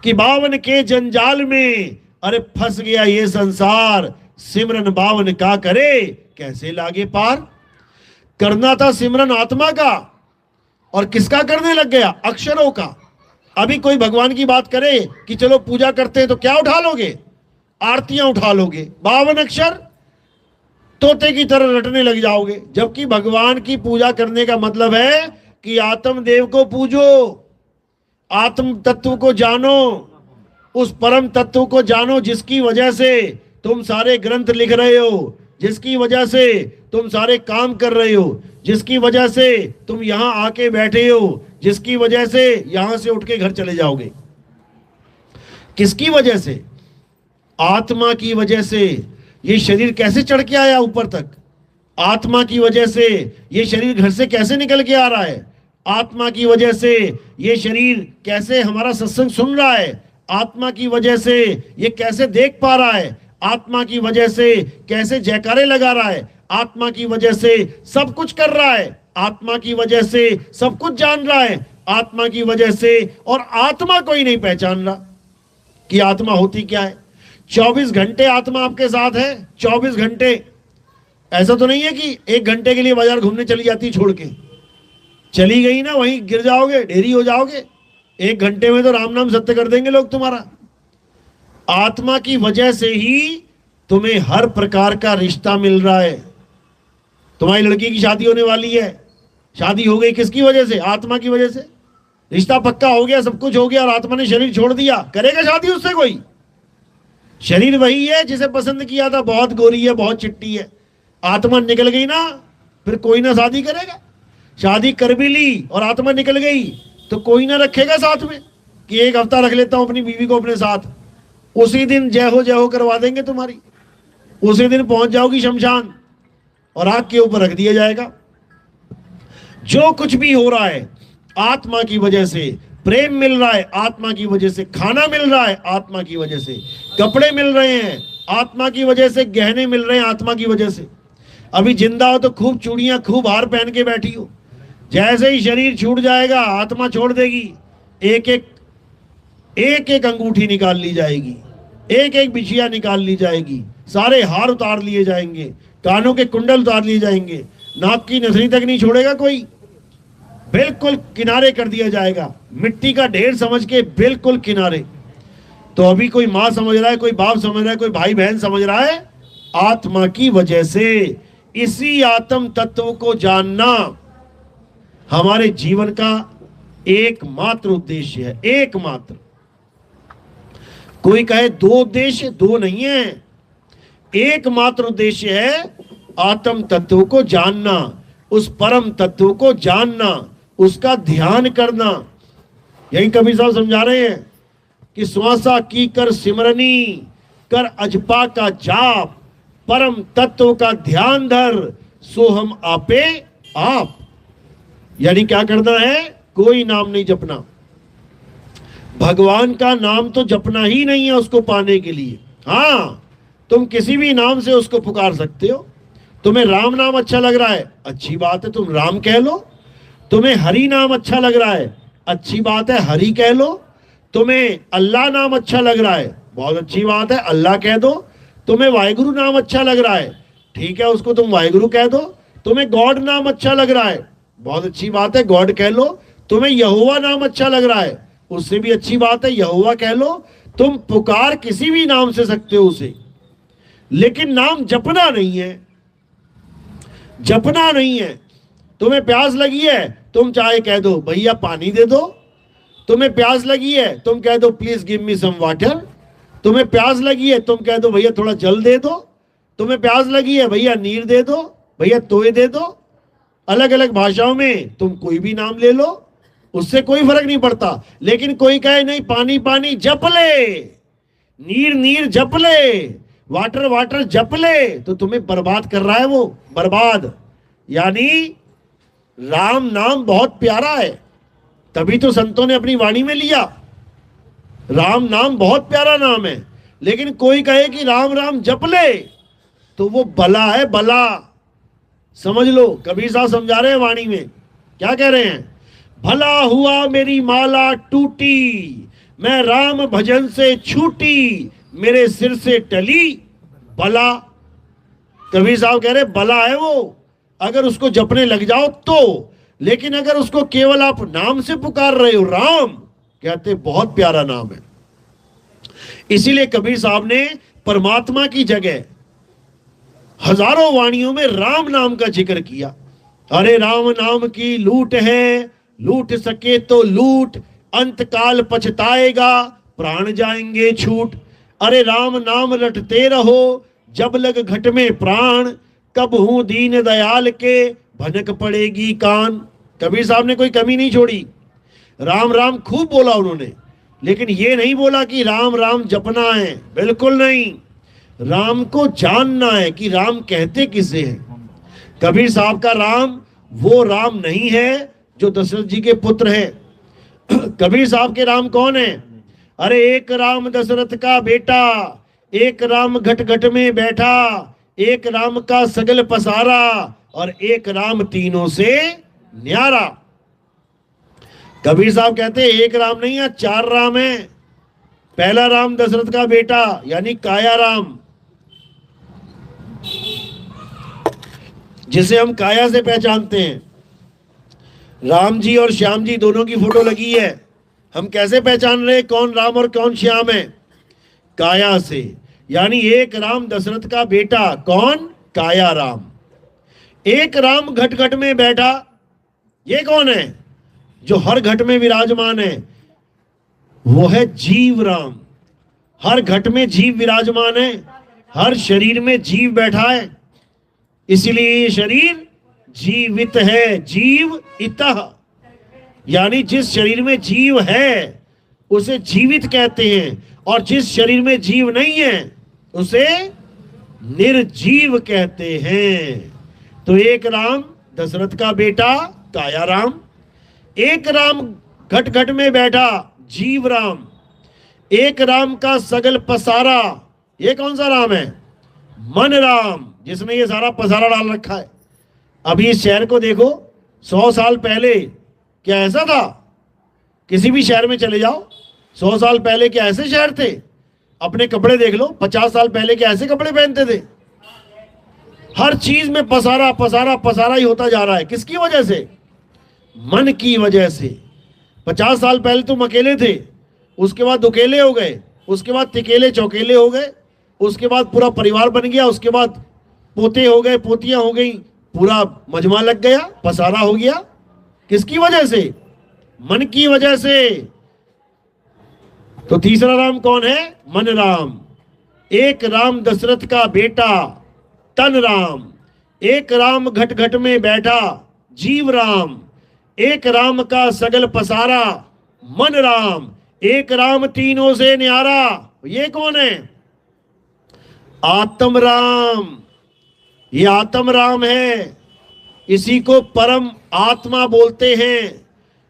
S1: कि 52 के जंजाल में अरे फंस गया ये संसार, सिमरन 52 का करे कैसे लागे पार। करना था सिमरन आत्मा का, और किसका करने लग गया? अक्षरों का। अभी कोई भगवान की बात करे कि चलो पूजा करते हैं तो क्या उठा लोगे? आरतियां उठा लोगे, 52 अक्षर तोते की तरह रटने लग जाओगे। जबकि भगवान की पूजा करने का मतलब है कि आत्मदेव को पूजो, आत्म तत्व को जानो, उस परम तत्व को जानो जिसकी वजह से तुम सारे ग्रंथ लिख रहे हो, जिसकी वजह से तुम सारे काम कर रहे हो, जिसकी वजह से तुम यहां आके बैठे हो, जिसकी वजह से यहां से उठ के घर चले जाओगे। किसकी वजह से? आत्मा की वजह से। ये शरीर कैसे चढ़ के आया ऊपर तक? आत्मा की वजह से। ये शरीर घर से कैसे निकल के आ रहा है? आत्मा की वजह से। ये शरीर कैसे हमारा सत्संग सुन रहा है? आत्मा की वजह से। ये कैसे देख पा रहा है? आत्मा की वजह से। कैसे जयकारे लगा रहा है? आत्मा की वजह से। सब कुछ कर रहा है आत्मा की वजह से, सब कुछ जान रहा है आत्मा की वजह से, और आत्मा को ही नहीं पहचान रहा कि आत्मा होती क्या है। 24 घंटे आत्मा आपके साथ है, 24 घंटे। ऐसा तो नहीं है कि 1 घंटे के लिए बाजार घूमने चली जाती छोड़ के। चली गई ना, वहीं गिर जाओगे, ढेरी हो जाओगे। 1 घंटे में तो राम नाम सत्य कर देंगे लोग तुम्हारा। आत्मा की वजह से ही तुम्हें हर प्रकार का रिश्ता मिल रहा है। तुम्हारी लड़की की शादी होने वाली है, शादी हो गई किसकी वजह से? आत्मा की वजह से। रिश्ता पक्का हो गया, सब कुछ हो गया, और आत्मा ने शरीर छोड़ दिया, करेगा शादी उससे कोई? शरीर वही है जिसे पसंद किया था, बहुत गोरी है, बहुत चिट्टी है। आत्मा निकल गई ना, फिर कोई ना शादी करेगा। शादी कर भी ली और आत्मा निकल गई तो कोई ना रखेगा साथ में कि 1 हफ्ता रख लेता हूं अपनी बीवी को अपने साथ। उसी दिन जय हो करवा देंगे तुम्हारी। उसी दिन पहुंच जाओगी शमशान और आग के ऊपर रख दिया जाएगा। जो कुछ भी हो रहा है आत्मा की वजह से। प्रेम मिल रहा है आत्मा की वजह से, खाना मिल रहा है आत्मा की वजह से, कपड़े मिल रहे हैं आत्मा की वजह से, गहने मिल रहे हैं आत्मा की वजह से। अभी जिंदा हो तो खूब चूड़ियां, खूब हार पहन के बैठी हो। जैसे ही शरीर छूट जाएगा आत्मा छोड़ देगी, एक एक अंगूठी निकाल ली जाएगी, एक एक बिछिया निकाल ली जाएगी, सारे हार उतार लिए जाएंगे, कानों के कुंडल उतार लिए जाएंगे, नाक की नथनी तक नहीं छोड़ेगा कोई, बिल्कुल किनारे कर दिया जाएगा, मिट्टी का ढेर समझ के बिल्कुल किनारे। तो अभी कोई माँ समझ रहा है, कोई बाप समझ रहा है, कोई भाई बहन समझ रहा है, आत्मा की वजह से। इसी आत्म तत्व को जानना हमारे जीवन का एकमात्र उद्देश्य है, एकमात्र। कोई कहे 2 उद्देश्य, 2 नहीं है, एकमात्र उद्देश्य है आत्म तत्व को जानना, उस परम तत्व को जानना, उसका ध्यान करना। यही कबीर साहब समझा रहे हैं कि श्वासा की कर सिमरनी, कर अजपा का जाप, परम तत्व का ध्यान धर, सो हम आपे आप। यानी क्या करना है? कोई नाम नहीं जपना। भगवान का नाम तो जपना ही नहीं है उसको पाने के लिए। हाँ, तुम किसी भी नाम से उसको पुकार सकते हो। तुम्हें राम नाम अच्छा लग रहा है, अच्छी बात है, तुम राम कह लो। तुम्हें हरि नाम अच्छा लग रहा है, अच्छी बात है, हरि कह लो। तुम्हें अल्लाह नाम अच्छा लग रहा है, बहुत अच्छी बात है, अल्लाह कह दो। तुम्हें वाहिगुरु नाम अच्छा लग रहा है, ठीक है, उसको तुम वाहिगुरु कह दो। तुम्हें गॉड नाम अच्छा लग रहा है, बहुत अच्छी बात है, गॉड कह लो। तुम्हें यहोवा नाम अच्छा लग रहा है, उससे भी अच्छी बात है, यहोवा कह लो। तुम पुकार किसी भी नाम से सकते हो उसे, लेकिन नाम जपना नहीं है, जपना नहीं है। तुम्हें प्यास लगी है, तुम चाहे कह दो भैया पानी दे दो। तुम्हें प्यास लगी है, तुम कह दो please give me some water. तुम्हें प्यास लगी है, तुम कह दो भैया थोड़ा जल दे दो। तुम्हें प्यास लगी है, भैया नीर दे दो, भैया तोय दे दो। अलग अलग भाषाओं में तुम कोई भी नाम ले लो, उससे कोई फर्क नहीं पड़ता। लेकिन कोई कहे नहीं पानी पानी जप ले, नीर नीर जप ले, वाटर वाटर जप ले, तो तुम्हें बर्बाद कर रहा है वो, बर्बाद। यानी राम नाम बहुत प्यारा है, तभी तो संतों ने अपनी वाणी में लिया। राम नाम बहुत प्यारा नाम है, लेकिन कोई कहे कि राम राम जप ले, तो वो बला है, बला। समझ लो, कबीर साहब समझा रहे हैं वाणी में, क्या कह रहे हैं? भला हुआ मेरी माला टूटी, मैं राम भजन से छूटी, मेरे सिर से टली बला। कबीर साहब कह रहे बला है वो, अगर उसको जपने लग जाओ तो। लेकिन अगर उसको केवल आप नाम से पुकार रहे हो, राम कहते बहुत प्यारा नाम है। इसीलिए कबीर साहब ने परमात्मा की जगह हजारों वाणियों में राम नाम का जिक्र किया। अरे राम नाम की लूट है, लूट सके तो लूट, अंत काल पछताएगा, प्राण जाएंगे छूट। अरे राम नाम रटते रहो, जब लग घट में प्राण, कब हूं दीन दयाल के, भनक पड़ेगी कान। कबीर साहब ने कोई कमी नहीं छोड़ी, राम राम खूब बोला उन्होंने, लेकिन ये नहीं बोला कि राम राम जपना है, बिल्कुल नहीं। राम को जानना है कि राम कहते किसे हैं। कबीर साहब का राम वो राम नहीं है जो दशरथ जी के पुत्र है। कबीर साहब के राम कौन है? अरे एक राम दशरथ का बेटा, एक राम घट घट में बैठा, एक राम का सगल पसारा, और एक राम तीनों से न्यारा। कबीर साहब कहते हैं एक राम नहीं है, 4 राम है। पहला राम दशरथ का बेटा यानी काया राम, जिसे हम काया से पहचानते हैं। राम जी और श्याम जी दोनों की फोटो लगी है। हम कैसे पहचान रहे कौन राम और कौन श्याम है? काया से। यानी एक राम दशरथ का बेटा, कौन? काया राम। एक राम घट घट में बैठा, ये कौन है जो हर घट में विराजमान है? वो है जीव राम। हर घट में जीव विराजमान है, हर शरीर में जीव बैठा है, इसलिए ये शरीर जीवित है। जीव इतः, यानी जिस शरीर में जीव है उसे जीवित कहते हैं, और जिस शरीर में जीव नहीं है उसे निर्जीव कहते हैं। तो एक राम दशरथ का बेटा काया राम, एक राम घट घट में बैठा जीव राम, एक राम का सगल पसारा, ये कौन सा राम है? मन राम, जिसने ये सारा पसारा डाल रखा है। अभी इस शहर को देखो, 100 साल पहले क्या ऐसा था? किसी भी शहर में चले जाओ, 100 साल पहले क्या ऐसे शहर थे? अपने कपड़े देख लो, 50 साल पहले क्या ऐसे कपड़े पहनते थे? हर चीज में पसारा पसारा पसारा ही होता जा रहा है। किसकी वजह से? मन की वजह से। 50 साल पहले तुम अकेले थे, उसके बाद दुकेले हो गए, उसके बाद तिकेले चौकेले हो गए, उसके बाद पूरा परिवार बन गया, उसके बाद पोते हो गए, पोतियां हो गई, पूरा मजमा लग गया, पसारा हो गया। किसकी वजह से? मन की वजह से। तो तीसरा राम कौन है? मन राम। एक राम दशरथ का बेटा तन राम, एक राम घट घट में बैठा जीव राम, एक राम का सगल पसारा मन राम, एक राम तीनों से न्यारा। ये कौन है? आत्म राम। ये आत्म राम है। इसी को परम आत्मा बोलते हैं,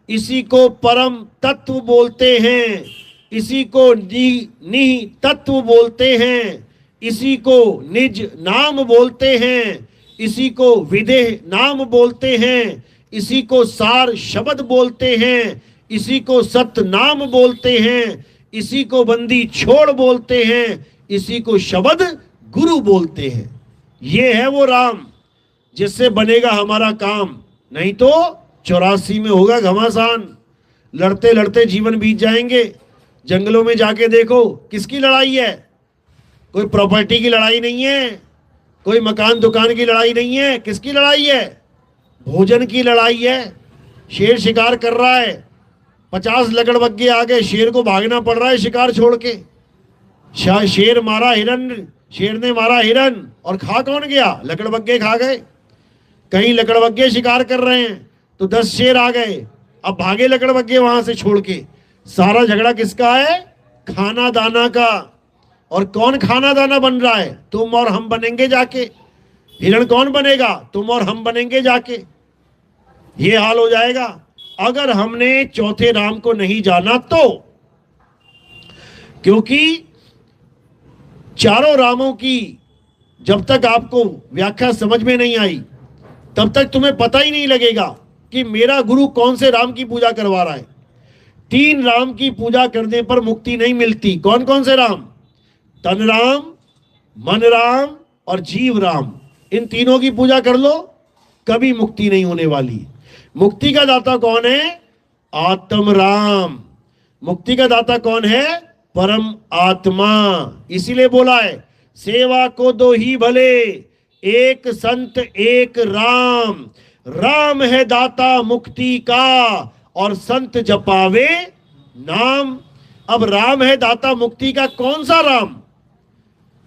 S1: इसी को परम तत्व बोलते हैं, इसी को निह तत्व बोलते हैं, इसी को निज नाम बोलते हैं, इसी को विदेह नाम बोलते हैं, इसी को सार शब्द बोलते हैं, इसी को सत्य नाम बोलते हैं, इसी को बंदी छोड़ बोलते हैं, इसी को शब्द गुरु बोलते हैं। ये है वो राम जिससे बनेगा हमारा काम। नहीं तो 84 में होगा घमासान, लड़ते लड़ते जीवन बीत जाएंगे। जंगलों में जाके देखो, किसकी लड़ाई है? कोई प्रॉपर्टी की लड़ाई नहीं है, कोई मकान दुकान की लड़ाई नहीं है। किसकी लड़ाई है? भोजन की लड़ाई है। शेर शिकार कर रहा है, 50 लकड़बग्गे आ गए, शेर को भागना पड़ रहा है शिकार छोड़ के। शेर मारा हिरन, शेर ने मारा हिरन, और खा कौन गया? लकड़बग्गे खा गए। कहीं लकड़बग्गे शिकार कर रहे हैं तो 10 शेर आ गए, अब भागे लकड़बग्गे वहां से छोड़ के। सारा झगड़ा किसका है? खाना दाना का। और कौन खाना दाना बन रहा है? तुम और हम बनेंगे जाके। हिरण कौन बनेगा? तुम और हम बनेंगे जाके। ये हाल हो जाएगा अगर हमने चौथे राम को नहीं जाना तो। क्योंकि चारों रामों की जब तक आपको व्याख्या समझ में नहीं आई तब तक तुम्हें पता ही नहीं लगेगा कि मेरा गुरु कौन से राम की पूजा करवा रहा है। 3 राम की पूजा करने पर मुक्ति नहीं मिलती। कौन कौन से राम? तन राम, मन राम और जीव राम। इन तीनों की पूजा कर लो, कभी मुक्ति नहीं होने वाली। मुक्ति का दाता कौन है? आत्म राम। मुक्ति का दाता कौन है? परम आत्मा। इसीलिए बोला है, सेवा को दो ही भले, एक संत एक राम। राम है दाता मुक्ति का और संत जपावे नाम। अब राम है दाता मुक्ति का, कौन सा राम?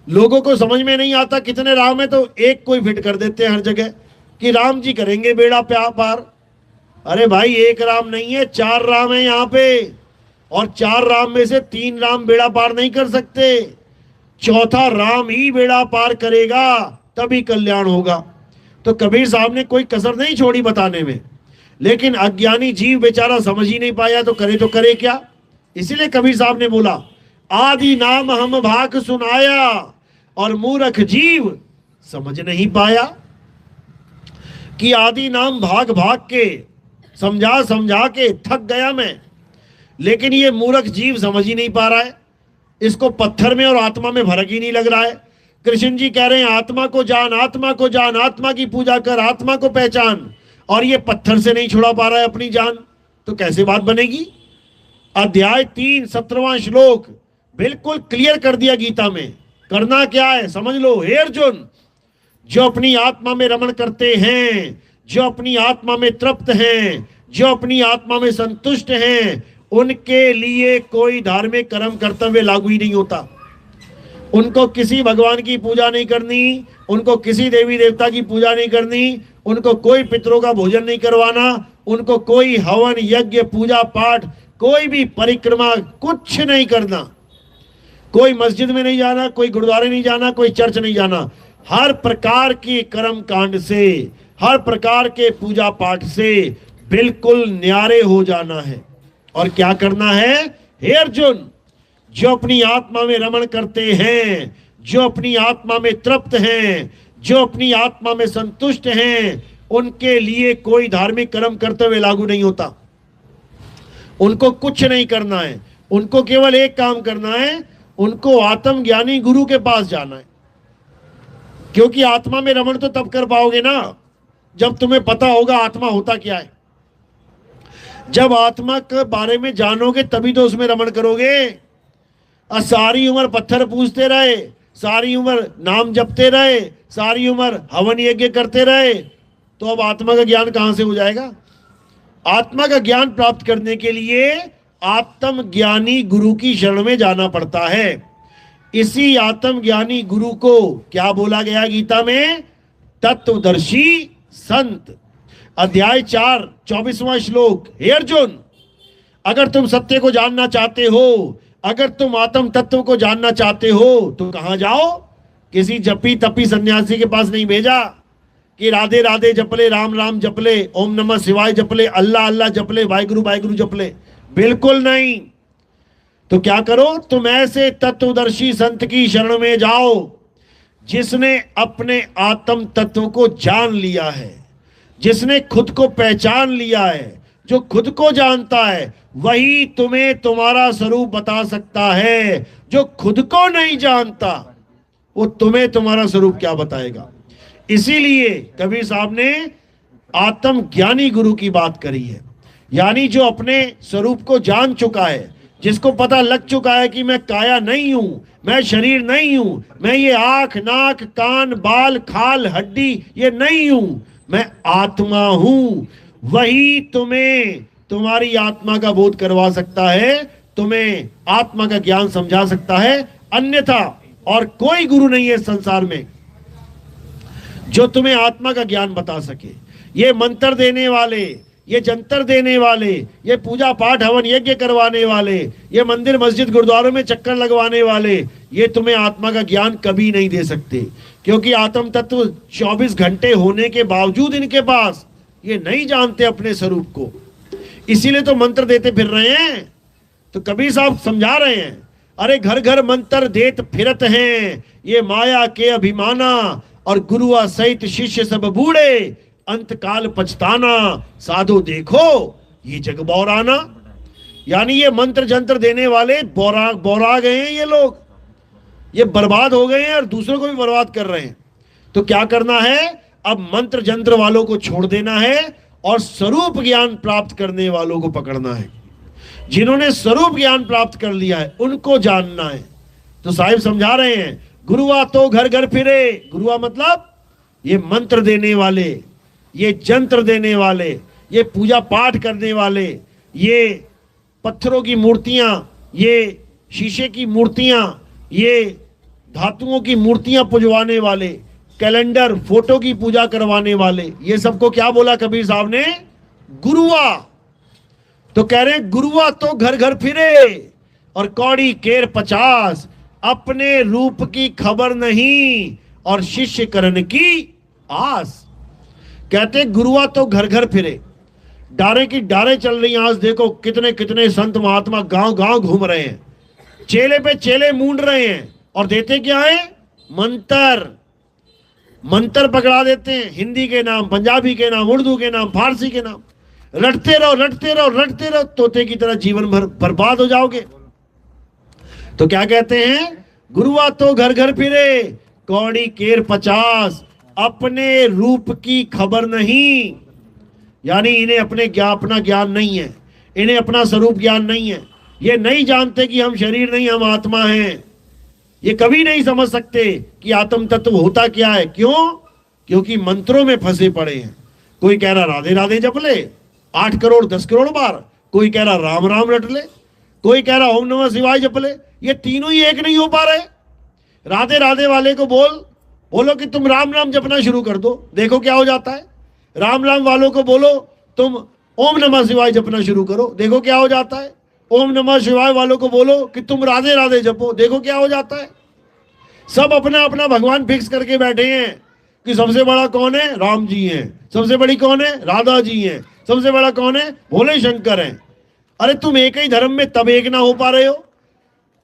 S1: लोगों को समझ में नहीं आता कितने राम है, तो एक कोई फिट कर देते हैं हर जगह कि राम जी करेंगे बेड़ा पार। अरे भाई, एक राम नहीं है, 4 राम है यहाँ पे, और 4 राम में से 3 राम बेड़ा पार नहीं कर सकते। चौथा राम ही बेड़ा पार करेगा, तभी कल्याण होगा। तो कबीर साहब ने कोई कसर नहीं छोड़ी बताने में, लेकिन अज्ञानी जीव बेचारा समझ ही नहीं पाया, तो करे क्या। इसीलिए कबीर साहब ने बोला, आदि नाम हम भाग सुनाया और मूर्ख जीव समझ नहीं पाया। कि आदि नाम भाग भाग के समझा समझा के थक गया मैं, लेकिन ये मूर्ख जीव समझ ही नहीं पा रहा है। इसको पत्थर में और आत्मा में फर्क ही नहीं लग रहा है। कृष्ण जी कह रहे हैं, आत्मा को जान, आत्मा को जान, आत्मा की पूजा कर, आत्मा को पहचान। और ये पत्थर से नहीं छुड़ा पा रहा है अपनी जान, तो कैसे बात बनेगी। अध्याय 3 17वां श्लोक बिल्कुल क्लियर कर दिया गीता में। करना क्या है समझ लो। हे अर्जुन, जो अपनी आत्मा में रमण करते हैं, जो अपनी आत्मा में तृप्त हैं, जो अपनी आत्मा में संतुष्ट हैं, उनके लिए कोई धार्मिक कर्म कर्तव्य लागू ही नहीं होता। उनको किसी भगवान की पूजा नहीं करनी, उनको किसी देवी देवता की पूजा नहीं करनी, उनको कोई पितरों का भोजन नहीं करवाना, उनको कोई हवन यज्ञ पूजा पाठ, कोई भी परिक्रमा, कुछ नहीं करना। कोई मस्जिद में नहीं जाना, कोई गुरुद्वारे नहीं जाना, कोई चर्च नहीं जाना। हर प्रकार के कर्म कांड से, हर प्रकार के पूजा पाठ से बिल्कुल न्यारे हो जाना है। और क्या करना है। हे अर्जुन, जो अपनी आत्मा में रमण करते हैं, जो अपनी आत्मा में तृप्त हैं, जो अपनी आत्मा में संतुष्ट हैं, उनके लिए कोई धार्मिक कर्म कर्तव्य लागू नहीं होता। उनको कुछ नहीं करना है, उनको केवल एक काम करना है, उनको आत्मज्ञानी गुरु के पास जाना है। क्योंकि आत्मा में रमण तो तब कर पाओगे ना जब तुम्हें पता होगा आत्मा होता क्या है। जब आत्मा के बारे में जानोगे तभी तो उसमें रमण करोगे। सारी उम्र पत्थर पूजते रहे, सारी उम्र नाम जपते रहे, सारी उम्र हवन यज्ञ करते रहे, तो अब आत्मा का ज्ञान कहां से हो जाएगा। आत्मा का ज्ञान प्राप्त करने के लिए आत्मज्ञानी गुरु की शरण में जाना पड़ता है। इसी आत्मज्ञानी गुरु को क्या बोला गया गीता में। तत्वदर्शी संत। अध्याय 4 24वां श्लोक। हे अर्जुन, अगर तुम सत्य को जानना चाहते हो, अगर तुम आत्म तत्व को जानना चाहते हो, तो कहां जाओ। किसी जपी तपी सन्यासी के पास नहीं भेजा कि राधे राधे जपले, राम राम जपले, ओम नमः शिवाय जपले, अल्लाह अल्लाह जपले, वाहिगुरु वाहिगुरु जपले, बिल्कुल नहीं। तो क्या करो, तुम ऐसे तत्वदर्शी संत की शरण में जाओ जिसने अपने आत्म तत्व को जान लिया है, जिसने खुद को पहचान लिया है। जो खुद को जानता है वही तुम्हें तुम्हारा स्वरूप बता सकता है। जो खुद को नहीं जानता वो तुम्हें तुम्हारा स्वरूप क्या बताएगा। इसीलिए कबीर साहब ने आत्मज्ञानी गुरु की बात करी है, यानी जो अपने स्वरूप को जान चुका है, जिसको पता लग चुका है कि मैं काया नहीं हूं, मैं शरीर नहीं हूं, मैं ये आंख नाक कान बाल खाल हड्डी ये नहीं हूं, मैं आत्मा हूं। वही तुम्हें तुम्हारी आत्मा का बोध करवा सकता है, तुम्हें आत्मा का ज्ञान समझा सकता है। अन्यथा और कोई गुरु नहीं है संसार में जो तुम्हें आत्मा का ज्ञान बता सके। ये मंत्र देने वाले, ये जंतर देने वाले, ये पूजा पाठ हवन यज्ञ करवाने वाले, ये मंदिर मस्जिद गुरुद्वारों में चक्कर लगवाने वाले, ये तुम्हें आत्मा का ज्ञान कभी नहीं दे सकते। क्योंकि आत्म तत्व 24 घंटे होने के बावजूद इनके पास ये नहीं जानते अपने स्वरूप को। इसीलिए तो मंत्र देते फिर रहे हैं। तो कबीर साहब समझा रहे हैं, अरे घर घर मंत्र देत फिरत हैं, ये माया के अभिमाना, और गुरुआ सहित शिष्य सब बूढ़े, अंत काल पछताना, साधु देखो ये जग बौराना। यानी ये मंत्र जंत्र देने वाले बौरा गए हैं, ये लोग ये बर्बाद हो गए हैं और दूसरों को भी बर्बाद कर रहे हैं। तो क्या करना है, अब मंत्र जंत्र वालों को छोड़ देना है और स्वरूप ज्ञान प्राप्त करने वालों को पकड़ना है। जिन्होंने स्वरूप ज्ञान प्राप्त कर लिया है उनको जानना है। तो साहिब समझा रहे हैं, गुरुआ तो घर घर फिरे। गुरुआ मतलब ये मंत्र देने वाले, ये जंत्र देने वाले, ये पूजा पाठ करने वाले, ये पत्थरों की मूर्तियां, ये शीशे की मूर्तियां, ये धातुओं की मूर्तियां पुजवाने वाले, कैलेंडर फोटो की पूजा करवाने वाले, ये सबको क्या बोला कबीर साहब ने, गुरुआ। तो कह रहे हैं गुरुआ तो घर घर फिरे और कौड़ी केर 50, अपने रूप की खबर नहीं और शिष्य करण की आस। कहते गुरुआ तो घर घर फिरे, डारे की डारे चल रही हैं। आज देखो कितने कितने संत महात्मा गांव गांव घूम रहे हैं, चेले पे चेले मूंड रहे हैं और देते क्या है, मंत्र। मंत्र पकड़ा देते हैं, हिंदी के नाम, पंजाबी के नाम, उर्दू के नाम, फारसी के नाम। रटते रहो रटते रहो रटते रहो, तोते की तरह जीवन भर बर्बाद हो जाओगे। तो क्या कहते हैं, गुरुआ तो घर घर फिरे, कौड़ी केर 50, अपने रूप की खबर नहीं। यानी इन्हें अपना ज्ञान नहीं है, इन्हें अपना स्वरूप ज्ञान नहीं है। ये नहीं जानते कि हम शरीर नहीं, हम आत्मा हैं। ये कभी नहीं समझ सकते कि आत्म तत्व होता क्या है। क्यों? क्योंकि मंत्रों में फंसे पड़े हैं। कोई कह रहा राधे राधे जप ले 8 करोड़ 10 करोड़ बार, कोई कह रहा राम राम रट ले, कोई कह रहा ओम नमः शिवाय जप ले। ये तीनों ही एक नहीं हो पा रहे। राधे राधे वाले को बोलो कि तुम राम राम जपना शुरू कर दो, देखो क्या हो जाता है। राम राम वालों को बोलो तुम ओम नमः शिवाय जपना शुरू करो, देखो क्या हो जाता है। ओम नमः शिवाय वालों को बोलो कि तुम राधे राधे जपो, देखो क्या हो जाता है। सब अपना अपना भगवान फिक्स करके बैठे हैं कि सबसे बड़ा कौन है? राम जी हैं। सबसे बड़ी कौन है? राधा जी हैं। सबसे बड़ा कौन है? भोले शंकर हैं। अरे तुम एक ही धर्म में तब एक ना हो पा रहे हो।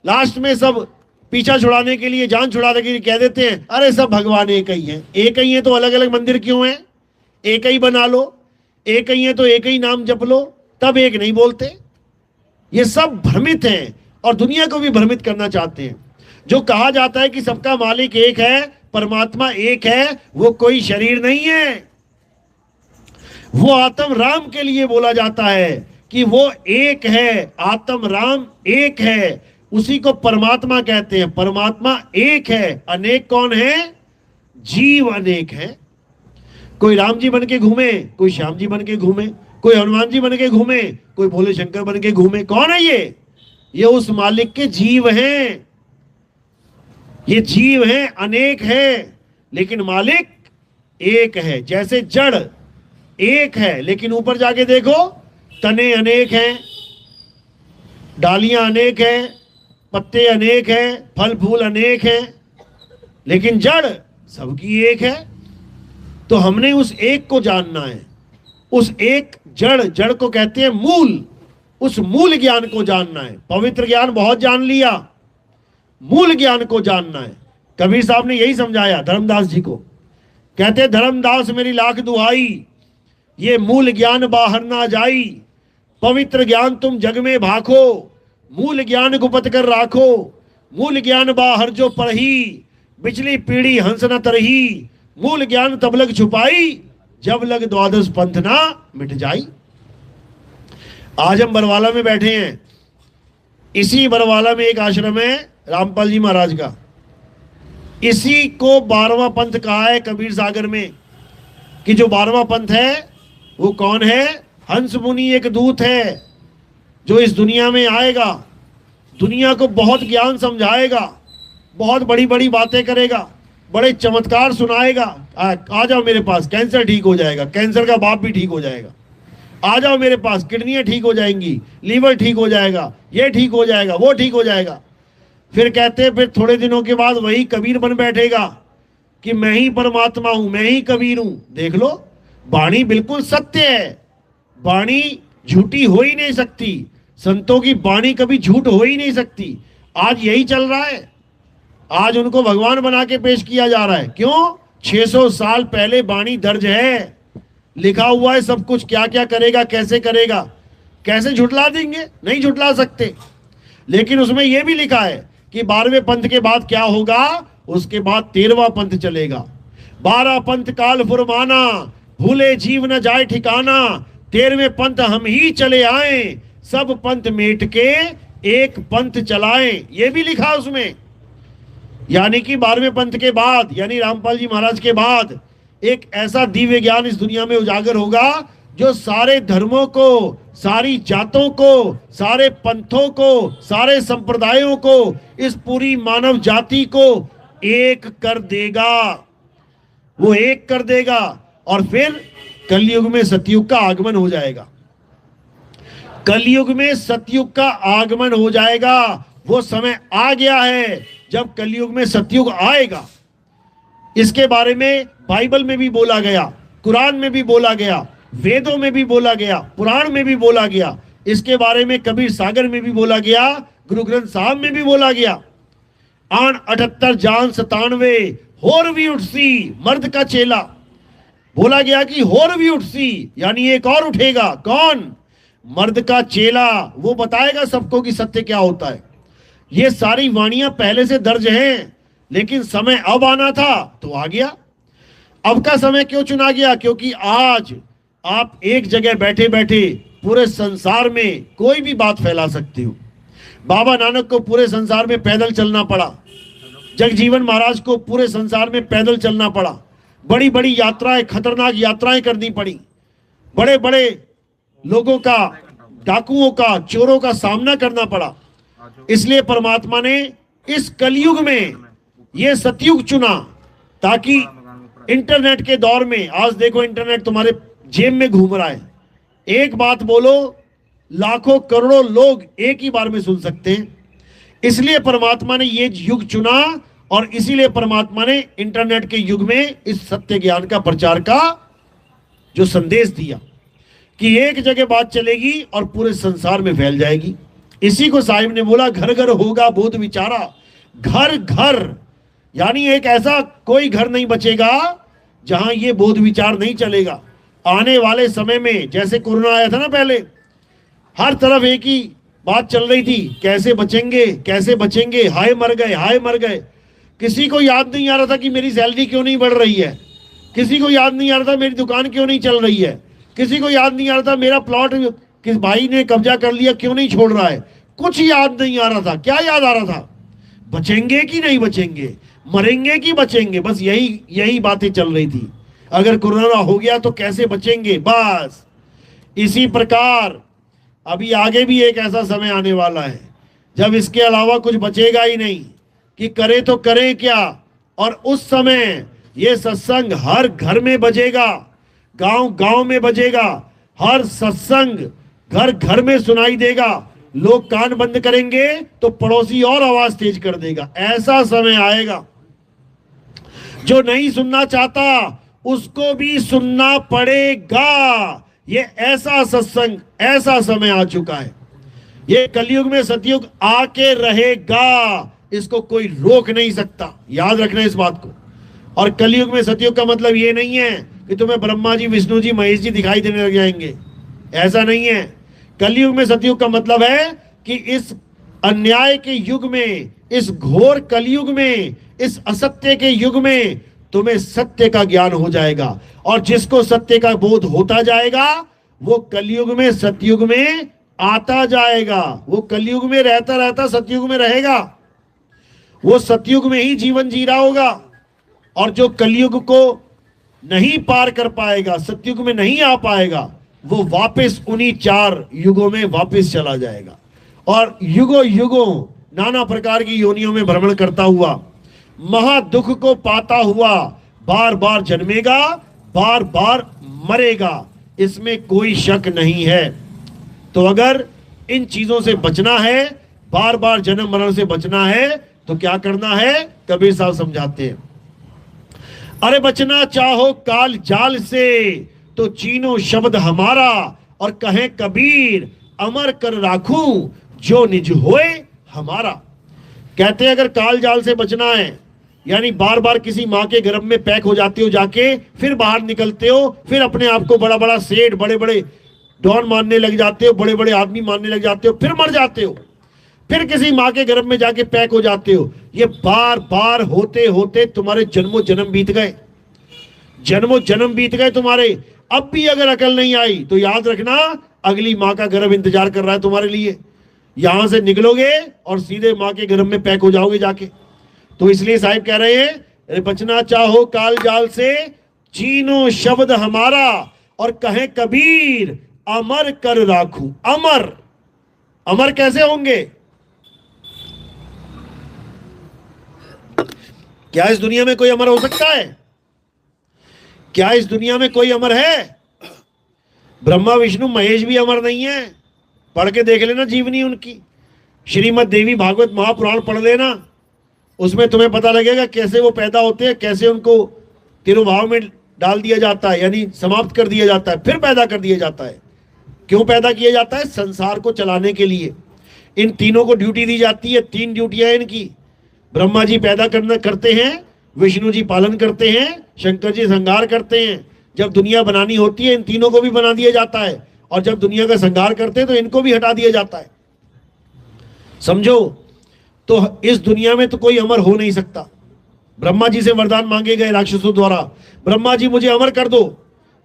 S1: लास्ट में सब पीछा छुड़ाने के लिए, जान छुड़ाने के लिए कह देते हैं अरे सब भगवान एक ही हैं। एक ही है तो अलग अलग मंदिर क्यों हैं? एक ही बना लो। एक ही है तो एक ही नाम जप लो, तब एक नहीं बोलते। ये सब भ्रमित हैं और दुनिया को भी भ्रमित करना चाहते हैं। जो कहा जाता है कि सबका मालिक एक है, परमात्मा एक है, वो कोई शरीर नहीं है। वो आत्म राम के लिए बोला जाता है कि वो एक है, आत्म राम एक है, उसी को परमात्मा कहते हैं। परमात्मा एक है, अनेक कौन है? जीव अनेक है। कोई राम जी बन के घूमे, कोई श्याम जी बन के घूमे, कोई हनुमान जी बन के घूमे, कोई भोले शंकर बन के घूमे। कौन है ये उस मालिक के जीव हैं। ये जीव हैं, अनेक है, लेकिन मालिक एक है। जैसे जड़ एक है, लेकिन ऊपर जाके देखो तने अनेक हैं, डालियां अनेक हैं, पत्ते अनेक हैं, फल फूल अनेक हैं, लेकिन जड़ सबकी एक है। तो हमने उस एक को जानना है। उस एक जड़ को कहते हैं मूल। उस मूल ज्ञान को जानना है। पवित्र ज्ञान बहुत जान लिया, मूल ज्ञान को जानना है। कबीर साहब ने यही समझाया धर्मदास जी को। कहते धर्मदास मेरी लाख दुहाई, ये मूल ज्ञान बाहर ना जाई। पवित्र ज्ञान तुम जग में भाखो, मूल ज्ञान गुपत कर राखो। मूल ज्ञान बाहर जो पढ़ी, बिचली पीढ़ी हंस न तरही। मूल ज्ञान तब लग छुपाई, जब लग द्वादश पंथ ना मिट जाई। आज हम बरवाला में बैठे हैं। इसी बरवाला में एक आश्रम है रामपाल जी महाराज का। इसी को 12वां पंथ कहा है कबीर सागर में, कि जो 12वां पंथ है वो कौन है? हंस मुनि एक दूत है जो इस दुनिया में आएगा, दुनिया को बहुत ज्ञान समझाएगा, बहुत बड़ी बड़ी बातें करेगा, बड़े चमत्कार सुनाएगा। आ जाओ मेरे पास, कैंसर ठीक हो जाएगा, कैंसर का बाप भी ठीक हो जाएगा। आ जाओ मेरे पास, किडनियां ठीक हो जाएंगी, लीवर ठीक हो जाएगा, ये ठीक हो जाएगा, वो ठीक हो जाएगा। फिर कहते हैं फिर थोड़े दिनों के बाद वही कबीर बन बैठेगा कि मैं ही परमात्मा हूं, मैं ही कबीर हूं। देख लो, वाणी बिल्कुल सत्य है, वाणी झूठी हो ही नहीं सकती। संतों की वाणी कभी झूठ हो ही नहीं सकती। आज यही चल रहा है। आज उनको भगवान बना के पेश किया जा रहा है। क्यों? 600 साल पहले वाणी दर्ज है, लिखा हुआ है सब कुछ, क्या क्या करेगा, कैसे करेगा। कैसे झुठला देंगे? नहीं झुठला सकते। लेकिन उसमें यह भी लिखा है कि 12वें पंथ के बाद क्या होगा, उसके बाद 13वां पंथ चलेगा। 12 पंथ काल फुरमाना, भूले जीव न जाए ठिकाना। 13वें पंथ हम ही चले आए, सब पंथ मेट के एक पंथ चलाएं। ये भी लिखा उसमें। यानी कि 12वें पंथ के बाद, यानी रामपाल जी महाराज के बाद, एक ऐसा दिव्य ज्ञान इस दुनिया में उजागर होगा जो सारे धर्मों को, सारी जातों को, सारे पंथों को, सारे संप्रदायों को, इस पूरी मानव जाति को एक कर देगा। वो एक कर देगा और फिर कलयुग में सतयुग का आगमन हो जाएगा। कलयुग में सतयुग का आगमन हो जाएगा। वो समय आ गया है जब कलयुग में सतयुग आएगा। इसके बारे में बाइबल में भी बोला गया, कुरान में भी बोला गया, वेदों में भी बोला गया, पुराण में भी बोला गया। इसके बारे में कबीर सागर में भी बोला गया, गुरु ग्रंथ साहब में भी बोला गया। आन 78 जान 97 होर भी उठसी मर्द का चेला। बोला गया कि होर भी उठसी, यानी एक और उठेगा। कौन? मर्द का चेला। वो बताएगा सबको कि सत्य क्या होता है। ये सारी वाणियां पहले से दर्ज हैं, लेकिन समय अब आना था तो आ गया। अब का समय क्यों चुना गया? क्योंकि आज आप एक जगह बैठे बैठे पूरे संसार में कोई भी बात फैला सकते हो। बाबा नानक को पूरे संसार में पैदल चलना पड़ा, जगजीवन महाराज को पूरे संसार में पैदल चलना पड़ा, बड़ी बड़ी यात्राएं, खतरनाक यात्राएं करनी पड़ी, बड़े बड़े लोगों का, डाकुओं का, चोरों का सामना करना पड़ा। इसलिए परमात्मा ने इस कलयुग में ये सतयुग चुना, ताकि इंटरनेट के दौर में, आज देखो इंटरनेट तुम्हारे जेब में घूम रहा है, एक बात बोलो लाखों करोड़ों लोग एक ही बार में सुन सकते हैं। इसलिए परमात्मा ने ये युग चुना और इसीलिए परमात्मा ने इंटरनेट के युग में इस सत्य ज्ञान का प्रचार का जो संदेश दिया कि एक जगह बात चलेगी और पूरे संसार में फैल जाएगी। इसी को साहिब ने बोला, घर घर होगा बोध विचारा। घर घर यानी एक ऐसा कोई घर नहीं बचेगा जहां ये बोध विचार नहीं चलेगा। आने वाले समय में जैसे कोरोना आया था ना, पहले हर तरफ एक ही बात चल रही थी, कैसे बचेंगे कैसे बचेंगे, हाय मर गए हाय मर गए। किसी को याद नहीं आ रहा था कि मेरी सैलरी क्यों नहीं बढ़ रही है, किसी को याद नहीं आ रहा था मेरी दुकान क्यों नहीं चल रही है, किसी को याद नहीं आ रहा था मेरा प्लॉट किस भाई ने कब्जा कर लिया क्यों नहीं छोड़ रहा है। कुछ याद नहीं आ रहा था। क्या याद आ रहा था? बचेंगे कि नहीं बचेंगे, मरेंगे कि बचेंगे, बस यही बातें चल रही थी। अगर कोरोना हो गया तो कैसे बचेंगे, बस इसी प्रकार अभी आगे भी एक ऐसा समय आने वाला है जब इसके अलावा कुछ बचेगा ही नहीं कि करे तो करें क्या। और उस समय ये सत्संग हर घर में बजेगा, गांव गांव में बजेगा, हर सत्संग घर घर में सुनाई देगा। लोग कान बंद करेंगे तो पड़ोसी और आवाज तेज कर देगा। ऐसा समय आएगा जो नहीं सुनना चाहता उसको भी सुनना पड़ेगा। ये ऐसा सत्संग, ऐसा समय आ चुका है। ये कलयुग में सतयुग आके रहेगा, इसको कोई रोक नहीं सकता। याद रखना इस बात को। और कलयुग में सतयुग का मतलब ये नहीं है कि तुम्हें ब्रह्मा जी, विष्णु जी, महेश जी दिखाई देने लग जाएंगे, ऐसा नहीं है। कलयुग में सतयुग का मतलब है कि इस अन्याय के युग में, इस घोर कलयुग में, इस असत्य के युग में तुम्हें सत्य का ज्ञान हो जाएगा। और जिसको सत्य का बोध होता जाएगा वो कलयुग में सतयुग में आता जाएगा। वो कलयुग में रहता रहता सतयुग में रहेगा, वो सतयुग में ही जीवन जी रहा होगा। और जो कलयुग को नहीं पार कर पाएगा, सतयुग में नहीं आ पाएगा, वो वापस उन्हीं 4 युगों में वापस चला जाएगा और युगों युगों नाना प्रकार की योनियों में भ्रमण करता हुआ, महा दुख को पाता हुआ बार बार जन्मेगा, बार बार मरेगा। इसमें कोई शक नहीं है। तो अगर इन चीजों से बचना है, बार बार जन्म मरण से बचना है, तो क्या करना है? कबीर साहब समझाते हैं, अरे बचना चाहो काल जाल से तो चीनो शब्द हमारा, और कहे कबीर अमर कर राखूं जो निज होए हमारा। कहते हैं अगर काल जाल से बचना है, यानी बार बार किसी माँ के गर्भ में पैक हो जाते हो जाके, फिर बाहर निकलते हो, फिर अपने आप को बड़ा बड़ा सेठ, बड़े बड़े डॉन मानने लग जाते हो, बड़े बड़े आदमी मानने लग जाते हो, फिर मर जाते हो, फिर किसी माँ के गर्भ में जाके पैक हो जाते हो। ये बार बार होते होते तुम्हारे जन्मों जन्म बीत गए, जन्मों जन्म बीत गए तुम्हारे। अब भी अगर अकल नहीं आई तो याद रखना अगली माँ का गर्भ इंतजार कर रहा है तुम्हारे लिए। यहां से निकलोगे और सीधे माँ के गर्भ में पैक हो जाओगे जाके। तो इसलिए साहिब कह रहे हैं बचना चाहो काल जाल से चीनो शब्द हमारा, और कहे कबीर अमर कर राखूं। अमर, अमर कैसे होंगे? क्या इस दुनिया में कोई अमर हो सकता है? क्या इस दुनिया में कोई अमर है? ब्रह्मा विष्णु महेश भी अमर नहीं है। पढ़ के देख लेना जीवनी उनकी, श्रीमद् देवी भागवत महापुराण पढ़ लेना, उसमें तुम्हें पता लगेगा कैसे वो पैदा होते हैं, कैसे उनको तिरुभाव में डाल दिया जाता है, यानी समाप्त कर दिया जाता है, फिर पैदा कर दिया जाता है। क्यों पैदा किया जाता है? संसार को चलाने के लिए। इन तीनों को ड्यूटी दी जाती है, 3 ड्यूटियां हैं इनकी। ब्रह्मा जी पैदा करते हैं, विष्णु जी पालन करते हैं, शंकर जी संहार करते हैं। जब दुनिया बनानी होती है इन तीनों को भी बना दिया जाता है, और जब दुनिया का संहार करते हैं तो इनको भी हटा दिया जाता है। समझो, तो इस दुनिया में तो कोई अमर हो नहीं सकता। ब्रह्मा जी से वरदान मांगे गए राक्षसों द्वारा, ब्रह्मा जी मुझे अमर कर दो।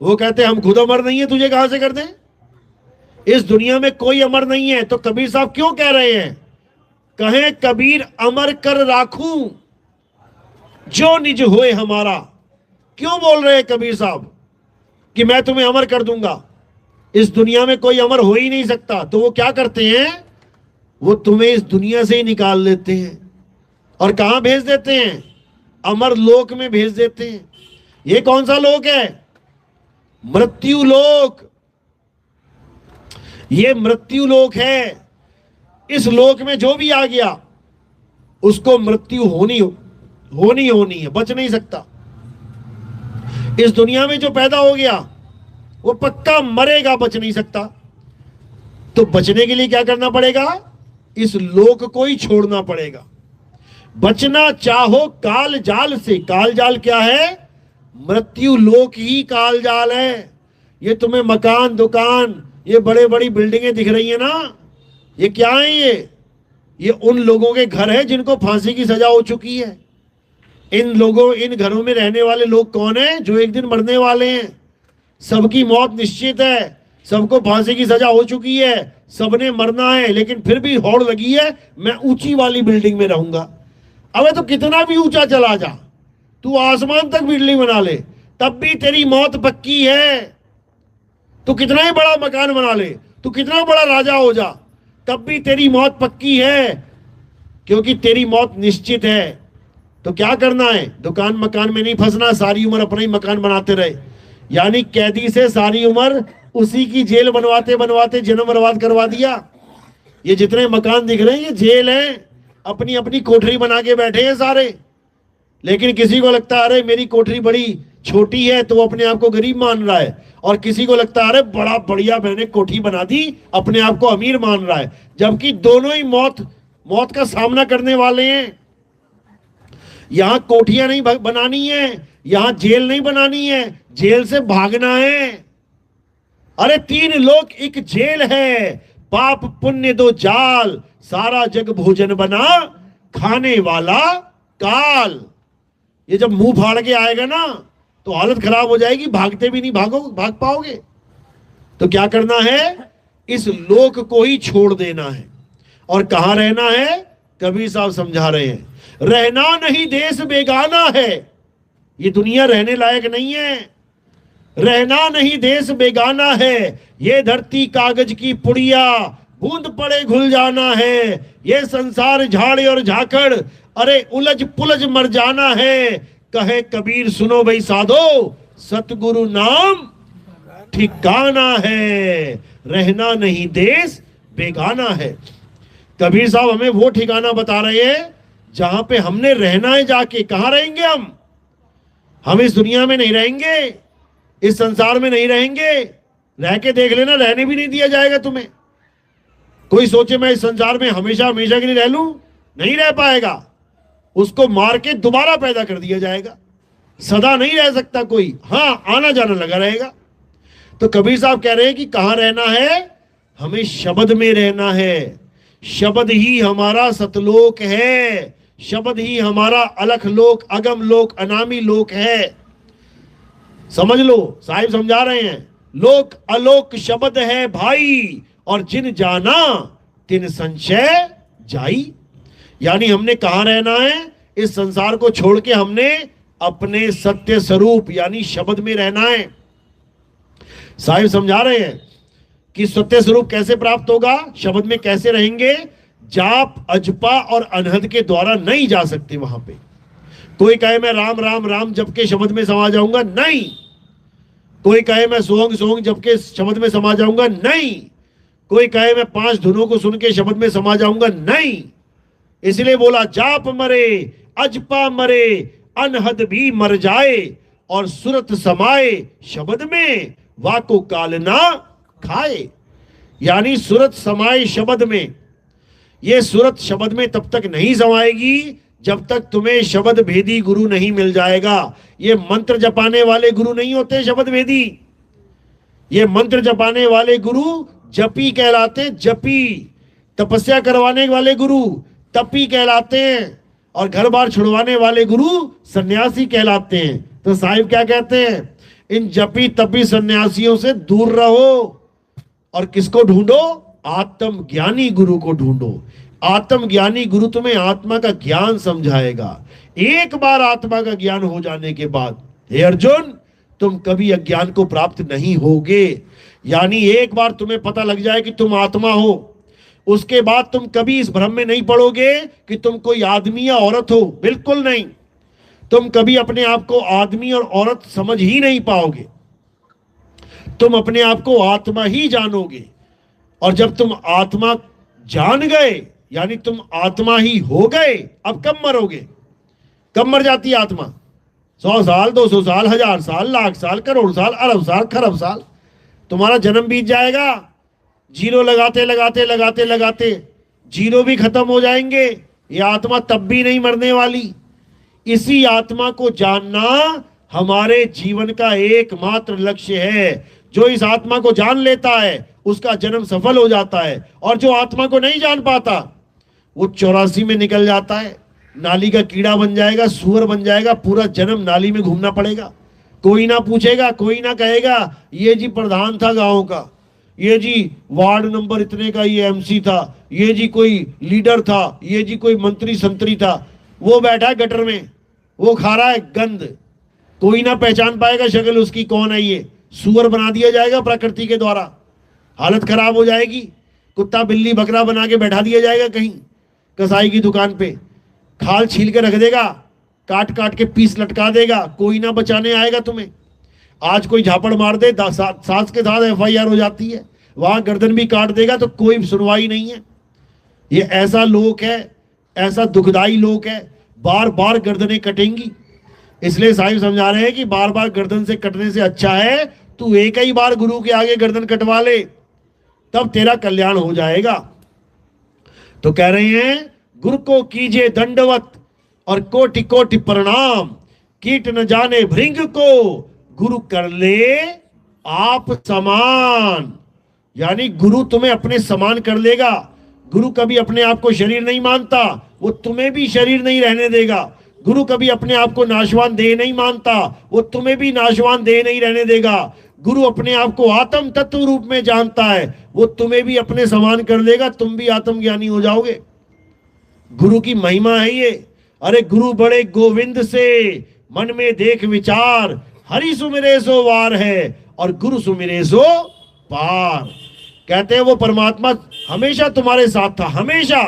S1: वो कहते हम खुद अमर नहीं है, तुझे कहां से कर दें? इस दुनिया में कोई अमर नहीं है। तो कबीर साहब क्यों कह रहे हैं? कहें कबीर अमर कर राखूं जो निज होए हमारा। क्यों बोल रहे हैं कबीर साहब कि मैं तुम्हें अमर कर दूंगा? इस दुनिया में कोई अमर हो ही नहीं सकता। तो वो क्या करते हैं? वो तुम्हें इस दुनिया से ही निकाल देते हैं और कहां भेज देते हैं? अमर लोक में भेज देते हैं। ये कौन सा लोक है? मृत्यु लोक। ये मृत्यु लोक है। इस लोक में जो भी आ गया उसको मृत्यु होनी है, बच नहीं सकता। इस दुनिया में जो पैदा हो गया वो पक्का मरेगा, बच नहीं सकता। तो बचने के लिए क्या करना पड़ेगा? इस लोक को ही छोड़ना पड़ेगा। बचना चाहो काल जाल से। काल जाल क्या है? मृत्यु लोक ही काल जाल है। ये तुम्हें मकान, दुकान, ये बड़े बड़ी बिल्डिंगें दिख रही है ना, ये क्या है? ये उन लोगों के घर है जिनको फांसी की सजा हो चुकी है। इन घरों में रहने वाले लोग कौन है? जो एक दिन मरने वाले हैं। सबकी मौत निश्चित है, सबको फांसी की सजा हो चुकी है, सबने मरना है, लेकिन फिर भी होड़ लगी है मैं ऊंची वाली बिल्डिंग में रहूंगा। अबे तो कितना भी ऊंचा चला जा, तू आसमान तक बिल्डिंग बना ले, तब भी तेरी मौत पक्की है। तू कितना ही बड़ा मकान बना ले, तू कितना बड़ा राजा हो जा, तब भी तेरी मौत पक्की है, क्योंकि तेरी मौत निश्चित है। तो क्या करना है? दुकान मकान में नहीं फंसना, सारी उम्र अपना ही मकान बनाते रहे। यानी कैदी से सारी उम्र उसी की जेल बनवाते बनवाते जन्म बर्बाद करवा दिया। ये जितने मकान दिख रहे हैं ये जेल हैं, अपनी अपनी कोठरी बना के बैठे हैं सारे। लेकिन किसी को लगता है अरे मेरी कोठरी बड़ी छोटी है तो वो अपने आप को गरीब मान रहा है, और किसी को लगता है अरे बड़ा बढ़िया मैंने कोठी बना दी, अपने आप को अमीर मान रहा है। जबकि दोनों ही मौत का सामना करने वाले हैं। यहां कोठियां नहीं बनानी है, यहां जेल नहीं बनानी है, जेल से भागना है। अरे 3 लोक एक जेल है, पाप पुण्य 2 जाल, सारा जग भोजन बना खाने वाला काल। ये जब मुंह फाड़ के आएगा ना तो हालत खराब हो जाएगी, भागते भी नहीं भाग पाओगे। तो क्या करना है? इस लोक को ही छोड़ देना है। और कहां रहना है? कबीर साहब समझा रहे हैं, रहना नहीं देश बेगाना है। ये दुनिया रहने लायक नहीं है। रहना नहीं देश बेगाना है, ये धरती कागज की पुड़िया, बूंद पड़े घुल जाना है। ये संसार झाड़ और झाकड़, अरे उलझ पुलझ मर जाना है। कहे कबीर सुनो भाई साधो, सतगुरु नाम ठिकाना है, रहना नहीं देश बेगाना है। कबीर साहब हमें वो ठिकाना बता रहे हैं जहां पे हमने रहना है। जाके कहां रहेंगे हम इस दुनिया में नहीं रहेंगे, इस संसार में नहीं रहेंगे। रह के देख लेना, रहने भी नहीं दिया जाएगा तुम्हें। कोई सोचे मैं इस संसार में हमेशा हमेशा के लिए रह लूं, नहीं रह पाएगा। उसको मार के दोबारा पैदा कर दिया जाएगा। सदा नहीं रह सकता कोई, हाँ आना जाना लगा रहेगा। तो कबीर साहब कह रहे हैं कि कहां रहना है? हमें शब्द में रहना है। शब्द ही हमारा सतलोक है, शब्द ही हमारा अलख लोक, अगम लोक, अनामी लोक है। समझ लो, साहिब समझा रहे हैं, लोक अलोक शब्द है भाई, और जिन जाना तिन संशय जाई। यानी हमने कहां रहना है? इस संसार को छोड़ के हमने अपने सत्य स्वरूप यानी शब्द में रहना है। साहिब समझा रहे हैं कि सत्य स्वरूप कैसे प्राप्त होगा, शब्द में कैसे रहेंगे। जाप अजपा और अनहद के द्वारा नहीं जा सकते वहां पे। कोई कहे मैं राम राम राम जप के शब्द में समा जाऊंगा, नहीं। कोई कहे मैं सोहंग सोहंग जप के शब्द में समा जाऊंगा, नहीं। कोई कहे मैं 5 धुनों को सुन के शब्द में समा जाऊंगा, नहीं। इसलिए बोला जाप मरे अजपा मरे, अनहद भी मर जाए, और सुरत समाए शब्द में, वाको काल ना खाए। यानी सुरत समाए शब्द में। ये सुरत शब्द में तब तक नहीं समाएगी जब तक तुम्हें शब्द भेदी गुरु नहीं मिल जाएगा। ये मंत्र जपाने वाले गुरु नहीं होते शब्द भेदी, ये मंत्र जपाने वाले गुरु जपी कहलाते। जपी तपस्या करवाने वाले गुरु तपी कहलाते हैं, और घर बार छुड़वाने वाले गुरु सन्यासी कहलाते हैं। तो साहिब क्या कहते हैं? इन जपी तपी सन्यासियों से दूर रहो और किसको ढूंढो? आत्मज्ञानी गुरु को ढूंढो। आत्मज्ञानी गुरु तुम्हें आत्मा का ज्ञान समझाएगा। एक बार आत्मा का ज्ञान हो जाने के बाद हे अर्जुन, तुम कभी अज्ञान को प्राप्त नहीं होगे। यानी एक बार तुम्हें पता लग जाए कि तुम आत्मा हो, उसके बाद तुम कभी इस भ्रम में नहीं पड़ोगे कि तुम कोई आदमी या औरत हो। बिल्कुल नहीं। तुम कभी अपने आप को आदमी और औरत समझ ही नहीं पाओगे। तुम अपने आप को आत्मा ही जानोगे। और जब तुम आत्मा जान गए, यानी तुम आत्मा ही हो गए, अब कब मरोगे? कब मर जाती है आत्मा? 100 साल, 200 साल, 1000 साल, लाख साल, करोड़ साल, अरब साल, खरब साल, तुम्हारा जन्म बीत जाएगा। जीरो लगाते लगाते लगाते लगाते जीरो भी खत्म हो जाएंगे। ये आत्मा तब भी नहीं मरने वाली। इसी आत्मा को जानना हमारे जीवन का एकमात्र लक्ष्य है। जो इस आत्मा को जान लेता है उसका जन्म सफल हो जाता है, और जो आत्मा को नहीं जान पाता वो 84 में निकल जाता है, नाली का कीड़ा बन जाएगा, सुअर बन जाएगा, पूरा जन्म नाली में घूमना पड़ेगा। कोई ना पूछेगा, कोई ना कहेगा ये जी प्रधान था गांव का, ये जी वार्ड नंबर इतने का ये एमसी था, ये जी कोई लीडर था, ये जी कोई मंत्री संतरी था। वो बैठा है गटर में, वो खा रहा है गंद। कोई ना पहचान पाएगा शक्ल उसकी, कौन है ये। सुअर बना दिया जाएगा प्रकृति के द्वारा, हालत खराब हो जाएगी। कुत्ता बिल्ली बकरा बना के बैठा दिया जाएगा कहीं कसाई की दुकान पे, खाल छील के रख देगा, काट काट के पीस लटका देगा, कोई ना बचाने आएगा तुम्हें। आज कोई झापड़ मार दे, साथ के साथ FIR हो जाती है, वहां गर्दन भी काट देगा तो कोई सुनवाई नहीं है। ये ऐसा लोक है, ऐसा दुखदाई लोक है, बार बार गर्दनें कटेंगी। इसलिए साहिब समझा रहे हैं कि बार बार गर्दन से कटने से अच्छा है तू एक ही बार गुरु के आगे गर्दन कटवा ले, तब तेरा कल्याण हो जाएगा। तो कह रहे हैं गुरु को कीजिए दंडवत और कोटि कोटि प्रणाम, कीट न जाने भृंग को गुरु कर ले आप समान। यानी गुरु तुम्हें अपने समान कर लेगा। गुरु कभी अपने आप को शरीर नहीं मानता, वो तुम्हें भी शरीर नहीं रहने देगा। गुरु कभी अपने आप को नाशवान देह नहीं मानता, वो तुम्हें भी नाशवान देह नहीं रहने देगा। गुरु अपने आप को आत्म तत्व रूप में जानता है, वो तुम्हें भी अपने समान कर लेगा, तुम भी आत्मज्ञानी हो जाओगे। गुरु की महिमा है ये। अरे गुरु बड़े गोविंद से मन में देख विचार, हरि सुमिरे सो वार है और गुरु सुमिरे सो पार। कहते हैं वो परमात्मा हमेशा तुम्हारे साथ था, हमेशा,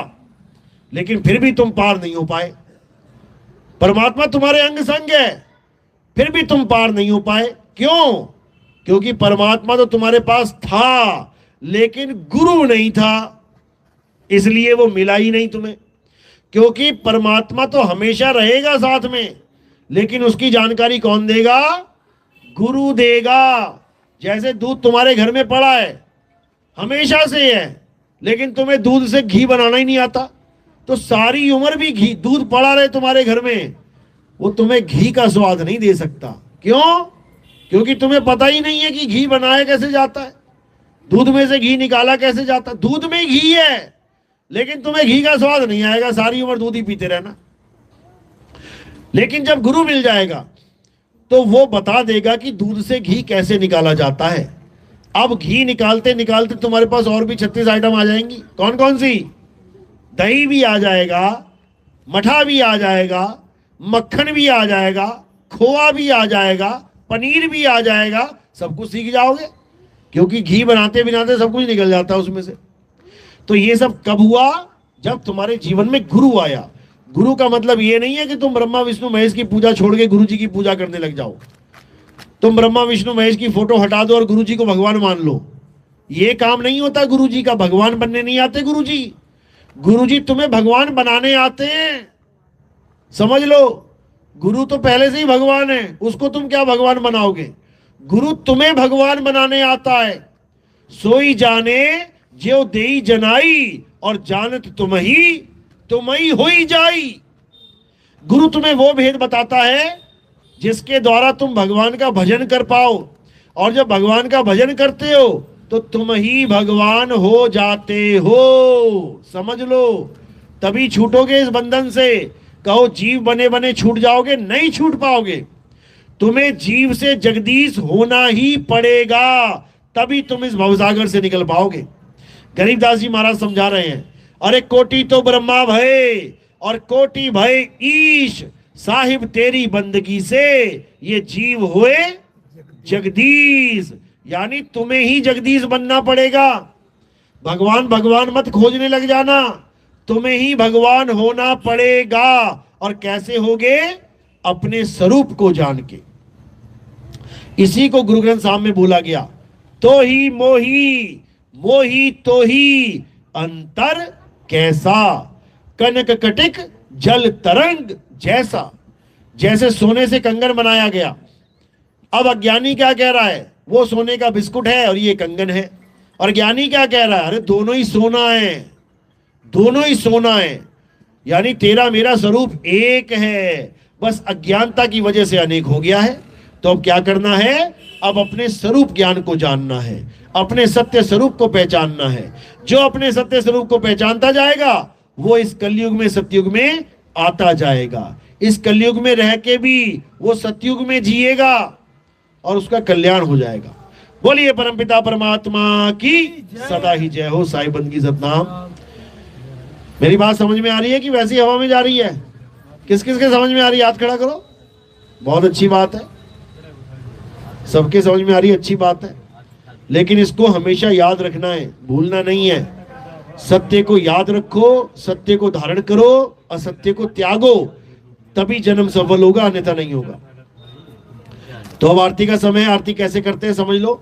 S1: लेकिन फिर भी तुम पार नहीं हो पाए। परमात्मा तुम्हारे अंग संग है, फिर भी तुम पार नहीं हो पाए। क्यों? क्योंकि परमात्मा तो तुम्हारे पास था, लेकिन गुरु नहीं था, इसलिए वो मिला ही नहीं तुम्हें। क्योंकि परमात्मा तो हमेशा रहेगा साथ में, लेकिन उसकी जानकारी कौन देगा? गुरु देगा। जैसे दूध तुम्हारे घर में पड़ा है, हमेशा से है, लेकिन तुम्हें दूध से घी बनाना ही नहीं आता, तो सारी उम्र भी घी दूध पड़ा रहे तुम्हारे घर में, वो तुम्हें घी का स्वाद नहीं दे सकता। क्यों? क्योंकि तुम्हें पता ही नहीं है कि घी बनाया कैसे जाता है, दूध में से घी निकाला कैसे जाता है। दूध में घी है, लेकिन तुम्हें घी का स्वाद नहीं आएगा, सारी उम्र दूध ही पीते रहना। लेकिन जब गुरु मिल जाएगा तो वो बता देगा कि दूध से घी कैसे निकाला जाता है। अब घी निकालते निकालते तुम्हारे पास और भी 36 आइटम आ जाएंगी। कौन कौन सी? दही भी आ जाएगा, मठा भी आ जाएगा, मक्खन भी आ जाएगा, खोआ भी आ जाएगा, पनीर भी आ जाएगा। सब कुछ सीख जाओगे, क्योंकि घी बनाते बनाते सब कुछ निकल जाता है उसमें से। तो ये सब कब हुआ? जब तुम्हारे जीवन में गुरु आया। गुरु का मतलब ये नहीं है कि तुम ब्रह्मा विष्णु महेश की पूजा छोड़ के गुरु जी की पूजा करने लग जाओ। तुम ब्रह्मा विष्णु महेश की फोटो हटा दो और गुरु जी को भगवान मान लो। ये काम नहीं होता गुरु जी का। भगवान बनने नहीं आते गुरु जी। गुरु जी तुम्हें भगवान बनाने आते हैं, समझ लो। गुरु तो पहले से ही भगवान है, उसको तुम क्या भगवान बनाओगे? गुरु तुम्हें भगवान बनाने आता है। सोई जाने ज्यो देई जनाई और जानत तुम ही होई जाई। गुरु तुम्हें वो भेद बताता है जिसके द्वारा तुम भगवान का भजन कर पाओ, और जब भगवान का भजन करते हो तो तुम ही भगवान हो जाते हो। समझ लो, तभी छूटोगे इस बंधन से। कहो जीव बने बने छूट जाओगे, नहीं छूट पाओगे। तुम्हें जीव से जगदीश होना ही पड़ेगा, तभी तुम इस भवसागर से निकल पाओगे। गरीबदास जी महाराज समझा रहे हैं, अरे कोटि तो ब्रह्मा भय और कोटि भय ईश, साहिब तेरी बंदगी से ये जीव हुए जगदीश। यानी तुम्हें ही जगदीश बनना पड़ेगा। भगवान भगवान मत खोजने लग जाना, तुम्हें ही भगवान होना पड़ेगा। और कैसे होगे? अपने स्वरूप को जान के। इसी को गुरु ग्रंथ साहब में बोला गया, तो ही मोही मोही तो ही अंतर कैसा, कनक कटिक जल तरंग जैसा। जैसे सोने से कंगन बनाया गया, अब अज्ञानी क्या कह रहा है? वो सोने का बिस्कुट है और ये कंगन है। और ज्ञानी क्या कह रहा है? अरे दोनों ही सोना है, दोनों ही सोना है। यानी तेरा मेरा स्वरूप एक है, बस अज्ञानता की वजह से अनेक हो गया है। तो अब क्या करना है? अब अपने स्वरूप ज्ञान को जानना है, अपने सत्य स्वरूप को पहचानना है। जो अपने सत्य स्वरूप को पहचानता जाएगा वो इस कलयुग में सतयुग में आता जाएगा। इस कलयुग में रह के भी वो सतयुग में जिएगा और उसका कल्याण हो जाएगा। बोलिए परमपिता परमात्मा की सदा ही जय हो। साईं बंदगी सतनाम। मेरी बात समझ में आ रही है कि वैसी हवा में जा रही है? किस किस के समझ में आ रही है? हाथ खड़ा करो। बहुत अच्छी बात है, सबके समझ में आ रही है, अच्छी बात है। लेकिन इसको हमेशा याद रखना है, भूलना नहीं है। सत्य को याद रखो, सत्य को धारण करो, असत्य को त्यागो, तभी जन्म सफल होगा, अन्यथा नहीं होगा। तो अब आरती का समय। आरती कैसे करते हैं समझ लो।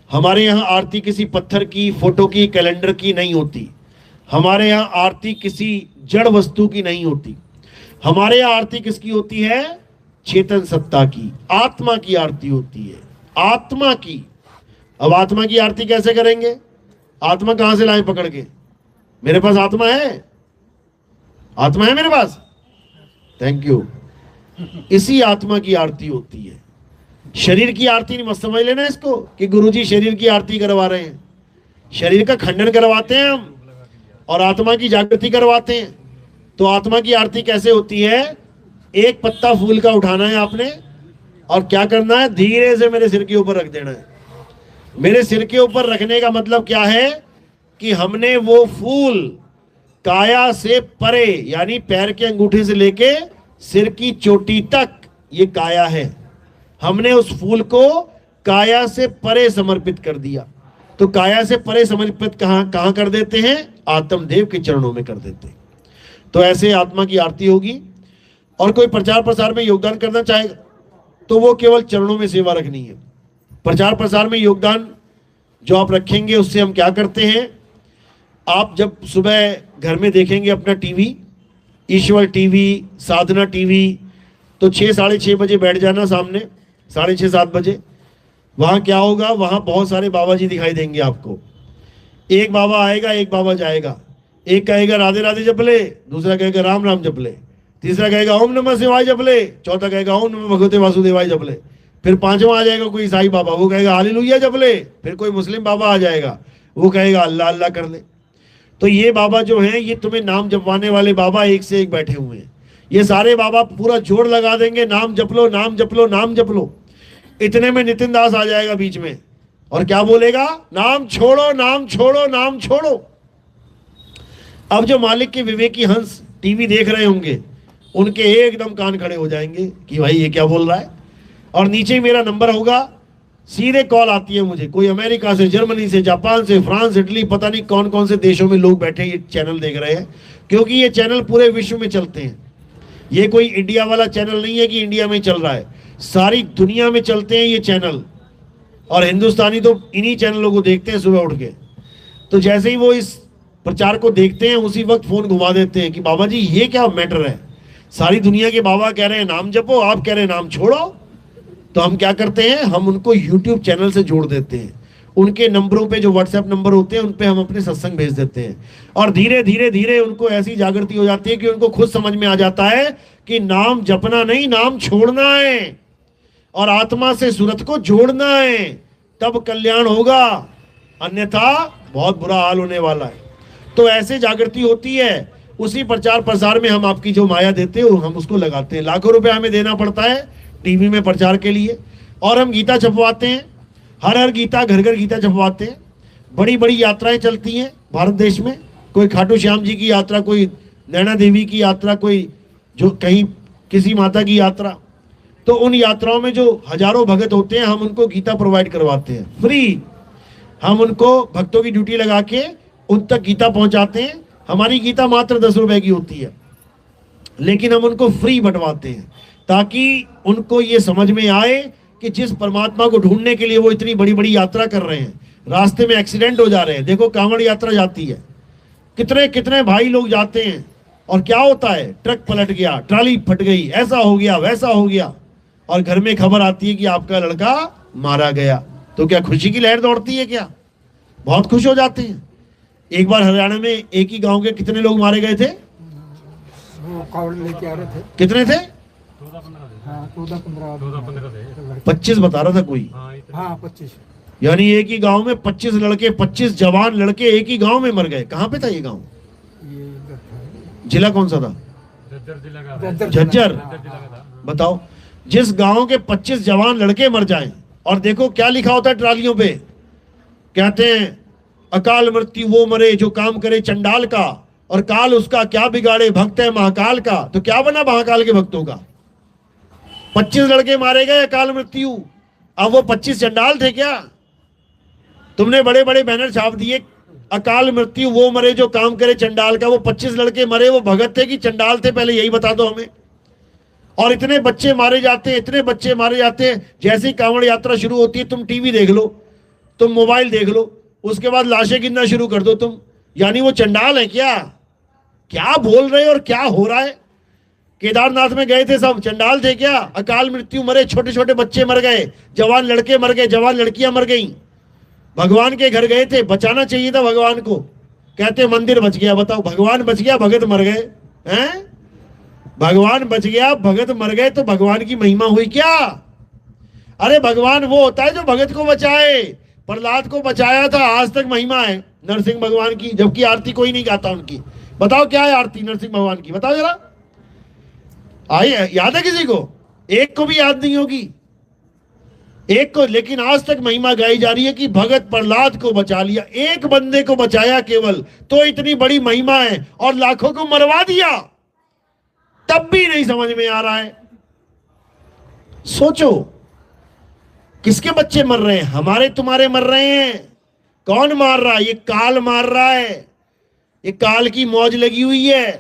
S1: हमारे यहाँ आरती किसी पत्थर की, फोटो की, कैलेंडर की नहीं होती। हमारे यहाँ आरती किसी जड़ वस्तु की नहीं होती। हमारे यहाँ आरती किसकी होती है? चेतन सत्ता की, आत्मा की आरती होती है, आत्मा की। अब आत्मा की आरती कैसे करेंगे? आत्मा कहां से लाएं पकड़ के? मेरे पास आत्मा है, आत्मा है मेरे पास। Thank you. इसी आत्मा की आरती होती है, शरीर की आरती नहीं। मत समझ लेना इसको कि गुरुजी शरीर की आरती करवा रहे हैं। शरीर का खंडन करवाते हैं हम और आत्मा की जागृति करवाते हैं। तो आत्मा की आरती कैसे होती है? एक पत्ता फूल का उठाना है आपने और क्या करना है? धीरे से मेरे सिर के ऊपर रख देना है। मेरे सिर के ऊपर रखने का मतलब क्या है? कि हमने वो फूल काया से परे, यानी पैर के अंगूठे से लेके सिर की चोटी तक, ये काया है। हमने उस फूल को काया से परे समर्पित कर दिया। तो काया से परे समर्पित कहां कर देते हैं? आत्मदेव के चरणों में कर देते हैं। तो ऐसे आत्मा की आरती होगी। और कोई प्रचार प्रसार में योगदान करना चाहेगा तो वो केवल चरणों में सेवा रखनी है। प्रचार प्रसार में योगदान जो आप रखेंगे उससे हम क्या करते हैं? आप जब सुबह घर में देखेंगे अपना टीवी, ईश्वर टीवी, साधना टीवी, तो 6 साढ़े 6 बजे बैठ जाना सामने, 6:30 7 बजे। वहाँ क्या होगा? वहाँ बहुत सारे बाबा जी दिखाई देंगे आपको। एक बाबा आएगा, एक बाबा जाएगा। एक कहेगा राधे राधे जप ले, दूसरा कहेगा राम राम जप ले, तीसरा कहेगा ओम नमः शिवाय जप ले, चौथा कहेगा ओम नमः भगवते वासुदेवाय जप ले। फिर पांचवा आ जाएगा कोई ईसाई बाबा, वो कहेगा हालेलुया जप ले। फिर कोई मुस्लिम बाबा आ जाएगा, वो कहेगा अल्लाह अल्लाह कर ले। तो ये बाबा जो हैं, ये तुम्हें नाम जपवाने वाले बाबा एक से एक बैठे हुए हैं। ये सारे बाबा पूरा जोर लगा देंगे, नाम जप लो, नाम जप लो, नाम जप लो। इतने में नितिन दास आ जाएगा बीच में और क्या बोलेगा? नाम छोड़ो, नाम छोड़ो, नाम छोड़ो। अब जो मालिक के विवेकी हंस टीवी देख रहे होंगे, उनके एकदम कान खड़े हो जाएंगे कि भाई ये क्या बोल रहा है। और नीचे ही मेरा नंबर होगा, सीधे कॉल आती है मुझे, कोई अमेरिका से, जर्मनी से, जापान से, फ्रांस, इटली, पता नहीं कौन कौन से देशों में लोग बैठे ये चैनल देख रहे हैं। क्योंकि ये चैनल पूरे विश्व में चलते हैं। ये कोई इंडिया वाला चैनल नहीं है कि इंडिया में चल रहा है, सारी दुनिया में चलते हैं ये चैनल। और हिंदुस्तानी तो इन्हीं चैनलों को देखते हैं सुबह उठ के। तो जैसे ही वो इस प्रचार को देखते हैं, उसी वक्त फोन घुमा देते हैं कि बाबा जी ये क्या मैटर है? सारी दुनिया के बाबा कह रहे हैं नाम जपो, आप कह रहे हैं नाम छोड़ो। तो हम क्या करते हैं? हम उनको YouTube चैनल से जोड़ देते हैं। उनके नंबरों पे जो व्हाट्सएप नंबर होते हैं, उन पे हम अपने सत्संग भेज देते हैं। और धीरे धीरे धीरे उनको ऐसी जागृति हो जाती है कि उनको खुद समझ में आ जाता है कि नाम जपना नहीं, नाम छोड़ना है और आत्मा से सूरत को जोड़ना है, तब कल्याण होगा, अन्यथा बहुत बुरा हाल होने वाला है। तो ऐसे जागृति होती है। उसी प्रचार प्रसार में हम आपकी जो माया देते हैं हम उसको लगाते हैं। लाखों रुपए हमें देना पड़ता है, टीवी में प्रचार के लिए, और हम गीता छपवाते हैं, हर हर गीता, घर घर गीता छपवाते हैं। बड़ी बड़ी यात्राएं चलती हैं भारत देश में, कोई खाटू श्याम जी की यात्रा, कोई नैना देवी की यात्रा, कोई जो कहीं किसी माता की यात्रा। तो उन यात्राओं में जो हजारों भगत होते हैं, हम उनको गीता प्रोवाइड करवाते हैं फ्री। हम उनको भक्तों की ड्यूटी लगा के उन तक गीता पहुंचाते हैं। हमारी गीता मात्र 10 रुपए की होती है, लेकिन हम उनको फ्री बंटवाते हैं ताकि उनको ये समझ में आए कि जिस परमात्मा को ढूंढने के लिए वो इतनी बड़ी बड़ी यात्रा कर रहे हैं, रास्ते में एक्सीडेंट हो जा रहे हैं। देखो कांवड़ यात्रा जाती है, कितने कितने भाई लोग जाते हैं, और क्या होता है, ट्रक पलट गया, ट्राली फट गई, ऐसा हो गया, वैसा हो गया, और घर में खबर आती है कि आपका लड़का मारा गया। तो क्या खुशी की लहर दौड़ती है क्या? बहुत खुश हो जाते हैं। एक बार हरियाणा में एक ही गांव के कितने लोग मारे गए थे?
S2: वो कावड़ लेके आ रहे थे।
S1: कितने थे?
S2: 14-15
S1: 25 बता रहा था कोई।
S2: हाँ 25।
S1: यानी एक ही गांव में 25 लड़के, 25 जवान लड़के एक ही गांव में मर गए। कहां पे था ये गांव?
S2: ये इधर था।
S1: जिला कौन सा था? झज्जर। बताओ, जिस गांव के 25 जवान लड़के मर जाएं, और देखो क्या लिखा होता है ट्रालियों पे, कहते हैं अकाल मृत्यु वो मरे जो काम करे चंडाल का, और काल उसका क्या बिगाड़े भक्त है महाकाल का। तो क्या बना महाकाल के भक्तों का? 25 लड़के मारे गए, अकाल मृत्यु। अब वो 25 चंडाल थे क्या? तुमने बड़े बड़े बैनर छाप दिए, अकाल मृत्यु वो मरे जो काम करे चंडाल का। वो 25 लड़के मरे, वो भगत थे कि चंडाल थे? पहले यही बता दो हमें। और इतने बच्चे मारे जाते हैं, इतने बच्चे मारे जाते हैं। जैसे ही कांवड़ यात्रा शुरू होती है, तुम टीवी देख लो, तुम मोबाइल देख लो, उसके बाद लाशें गिनना शुरू कर दो तुम। यानी वो चंडाल है क्या? क्या बोल रहे हो और क्या हो रहा है? केदारनाथ में गए थे सब, चंडाल थे क्या? अकाल मृत्यु मरे, छोटे छोटे बच्चे मर गए, जवान लड़के मर गए, जवान लड़कियां मर गई। भगवान के घर गए थे, बचाना चाहिए था भगवान को। कहते मंदिर बच गया। बताओ, भगवान बच गया, भगत मर गए हैं? भगवान बच गया, भगत मर गए, तो भगवान की महिमा हुई क्या? अरे भगवान वो होता है जो भगत को बचाए। प्रहलाद को बचाया था, आज तक महिमा है नरसिंह भगवान की, जबकि आरती कोई नहीं गाता उनकी। बताओ क्या है आरती नरसिंह भगवान की? बताओ जरा, आई याद है किसी को? एक को भी याद नहीं होगी, एक को। लेकिन आज तक महिमा गाई जा रही है कि भगत प्रहलाद को बचा लिया, एक बंदे को बचाया केवल, तो इतनी बड़ी महिमा है। और लाखों को मरवा दिया, तब भी नहीं समझ में आ रहा है। सोचो, किसके बच्चे मर रहे हैं? हमारे तुम्हारे मर रहे हैं। कौन मार रहा है? ये काल मार रहा है। ये काल की मौज लगी हुई है।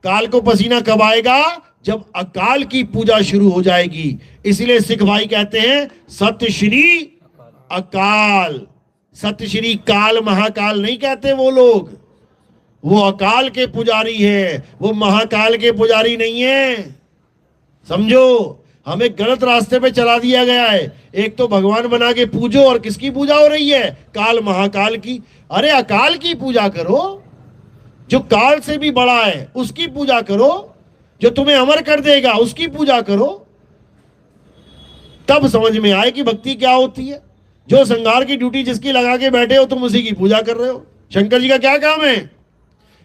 S1: काल को पसीना कब आएगा? जब अकाल की पूजा शुरू हो जाएगी। इसलिए सिख भाई कहते हैं सत्य श्री अकाल। सत्य श्री काल महाकाल नहीं कहते वो लोग, वो अकाल के पुजारी है, वो महाकाल के पुजारी नहीं है। समझो, हमें गलत रास्ते पे चला दिया गया है। एक तो भगवान बना के पूजो, और किसकी पूजा हो रही है? काल महाकाल की। अरे अकाल की पूजा करो, जो काल से भी बड़ा है उसकी पूजा करो, जो तुम्हें अमर कर देगा उसकी पूजा करो। तब समझ में आए कि भक्ति क्या होती है। जो संहार की ड्यूटी जिसकी लगा के बैठे हो, तुम उसी की पूजा कर रहे हो। शंकर जी का क्या काम है?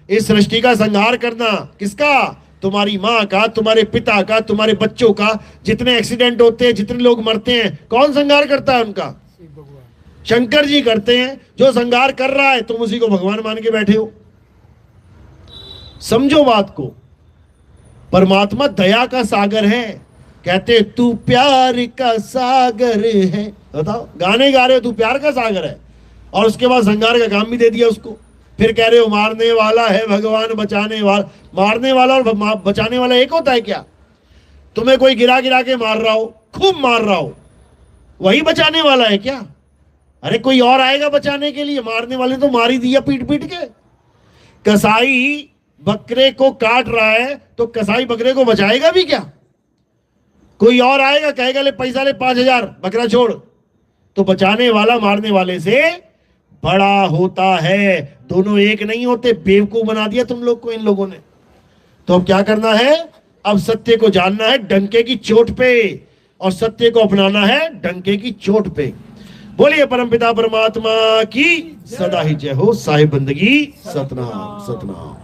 S1: इस सृष्टि का संहार करना। किसका? तुम्हारी माँ का, तुम्हारे पिता का, तुम्हारे बच्चों का। जितने एक्सीडेंट होते हैं, जितने लोग मरते हैं, कौन संहार करता है उनका? शंकर जी करते हैं। जो संहार कर रहा है, तुम उसी को भगवान मान के बैठे हो। समझो बात को। परमात्मा दया का सागर है। कहते तू प्यार का सागर है। बताओ, गाने गा रहे हो तू प्यार का सागर है, और उसके बाद संहार का काम भी दे दिया उसको। फिर कह रहे हो मारने वाला है भगवान बचाने वाला। मारने वाला और बचाने वाला एक होता है क्या? तुम्हें कोई गिरा गिरा के मार रहा हो, खूब मार रहा हो, वही बचाने वाला है क्या? अरे कोई और आएगा बचाने के लिए? मारने वाले तो मार ही दिया पीट पीट के। कसाई बकरे को काट रहा है, तो कसाई बकरे को बचाएगा भी क्या? कोई और आएगा, कहेगा ले पैसा ले 5000, बकरा छोड़। तो बचाने वाला मारने वाले से बड़ा होता है। दोनों एक नहीं होते। बेवकूफ बना दिया तुम लोग को इन लोगों ने। तो अब क्या करना है? अब सत्य को जानना है डंके की चोट पे, और सत्य को अपनाना है डंके की चोट पे। बोलिए परमपिता परमात्मा की सदा ही जय हो। साहिब बंदगी सतनाम सतनाम।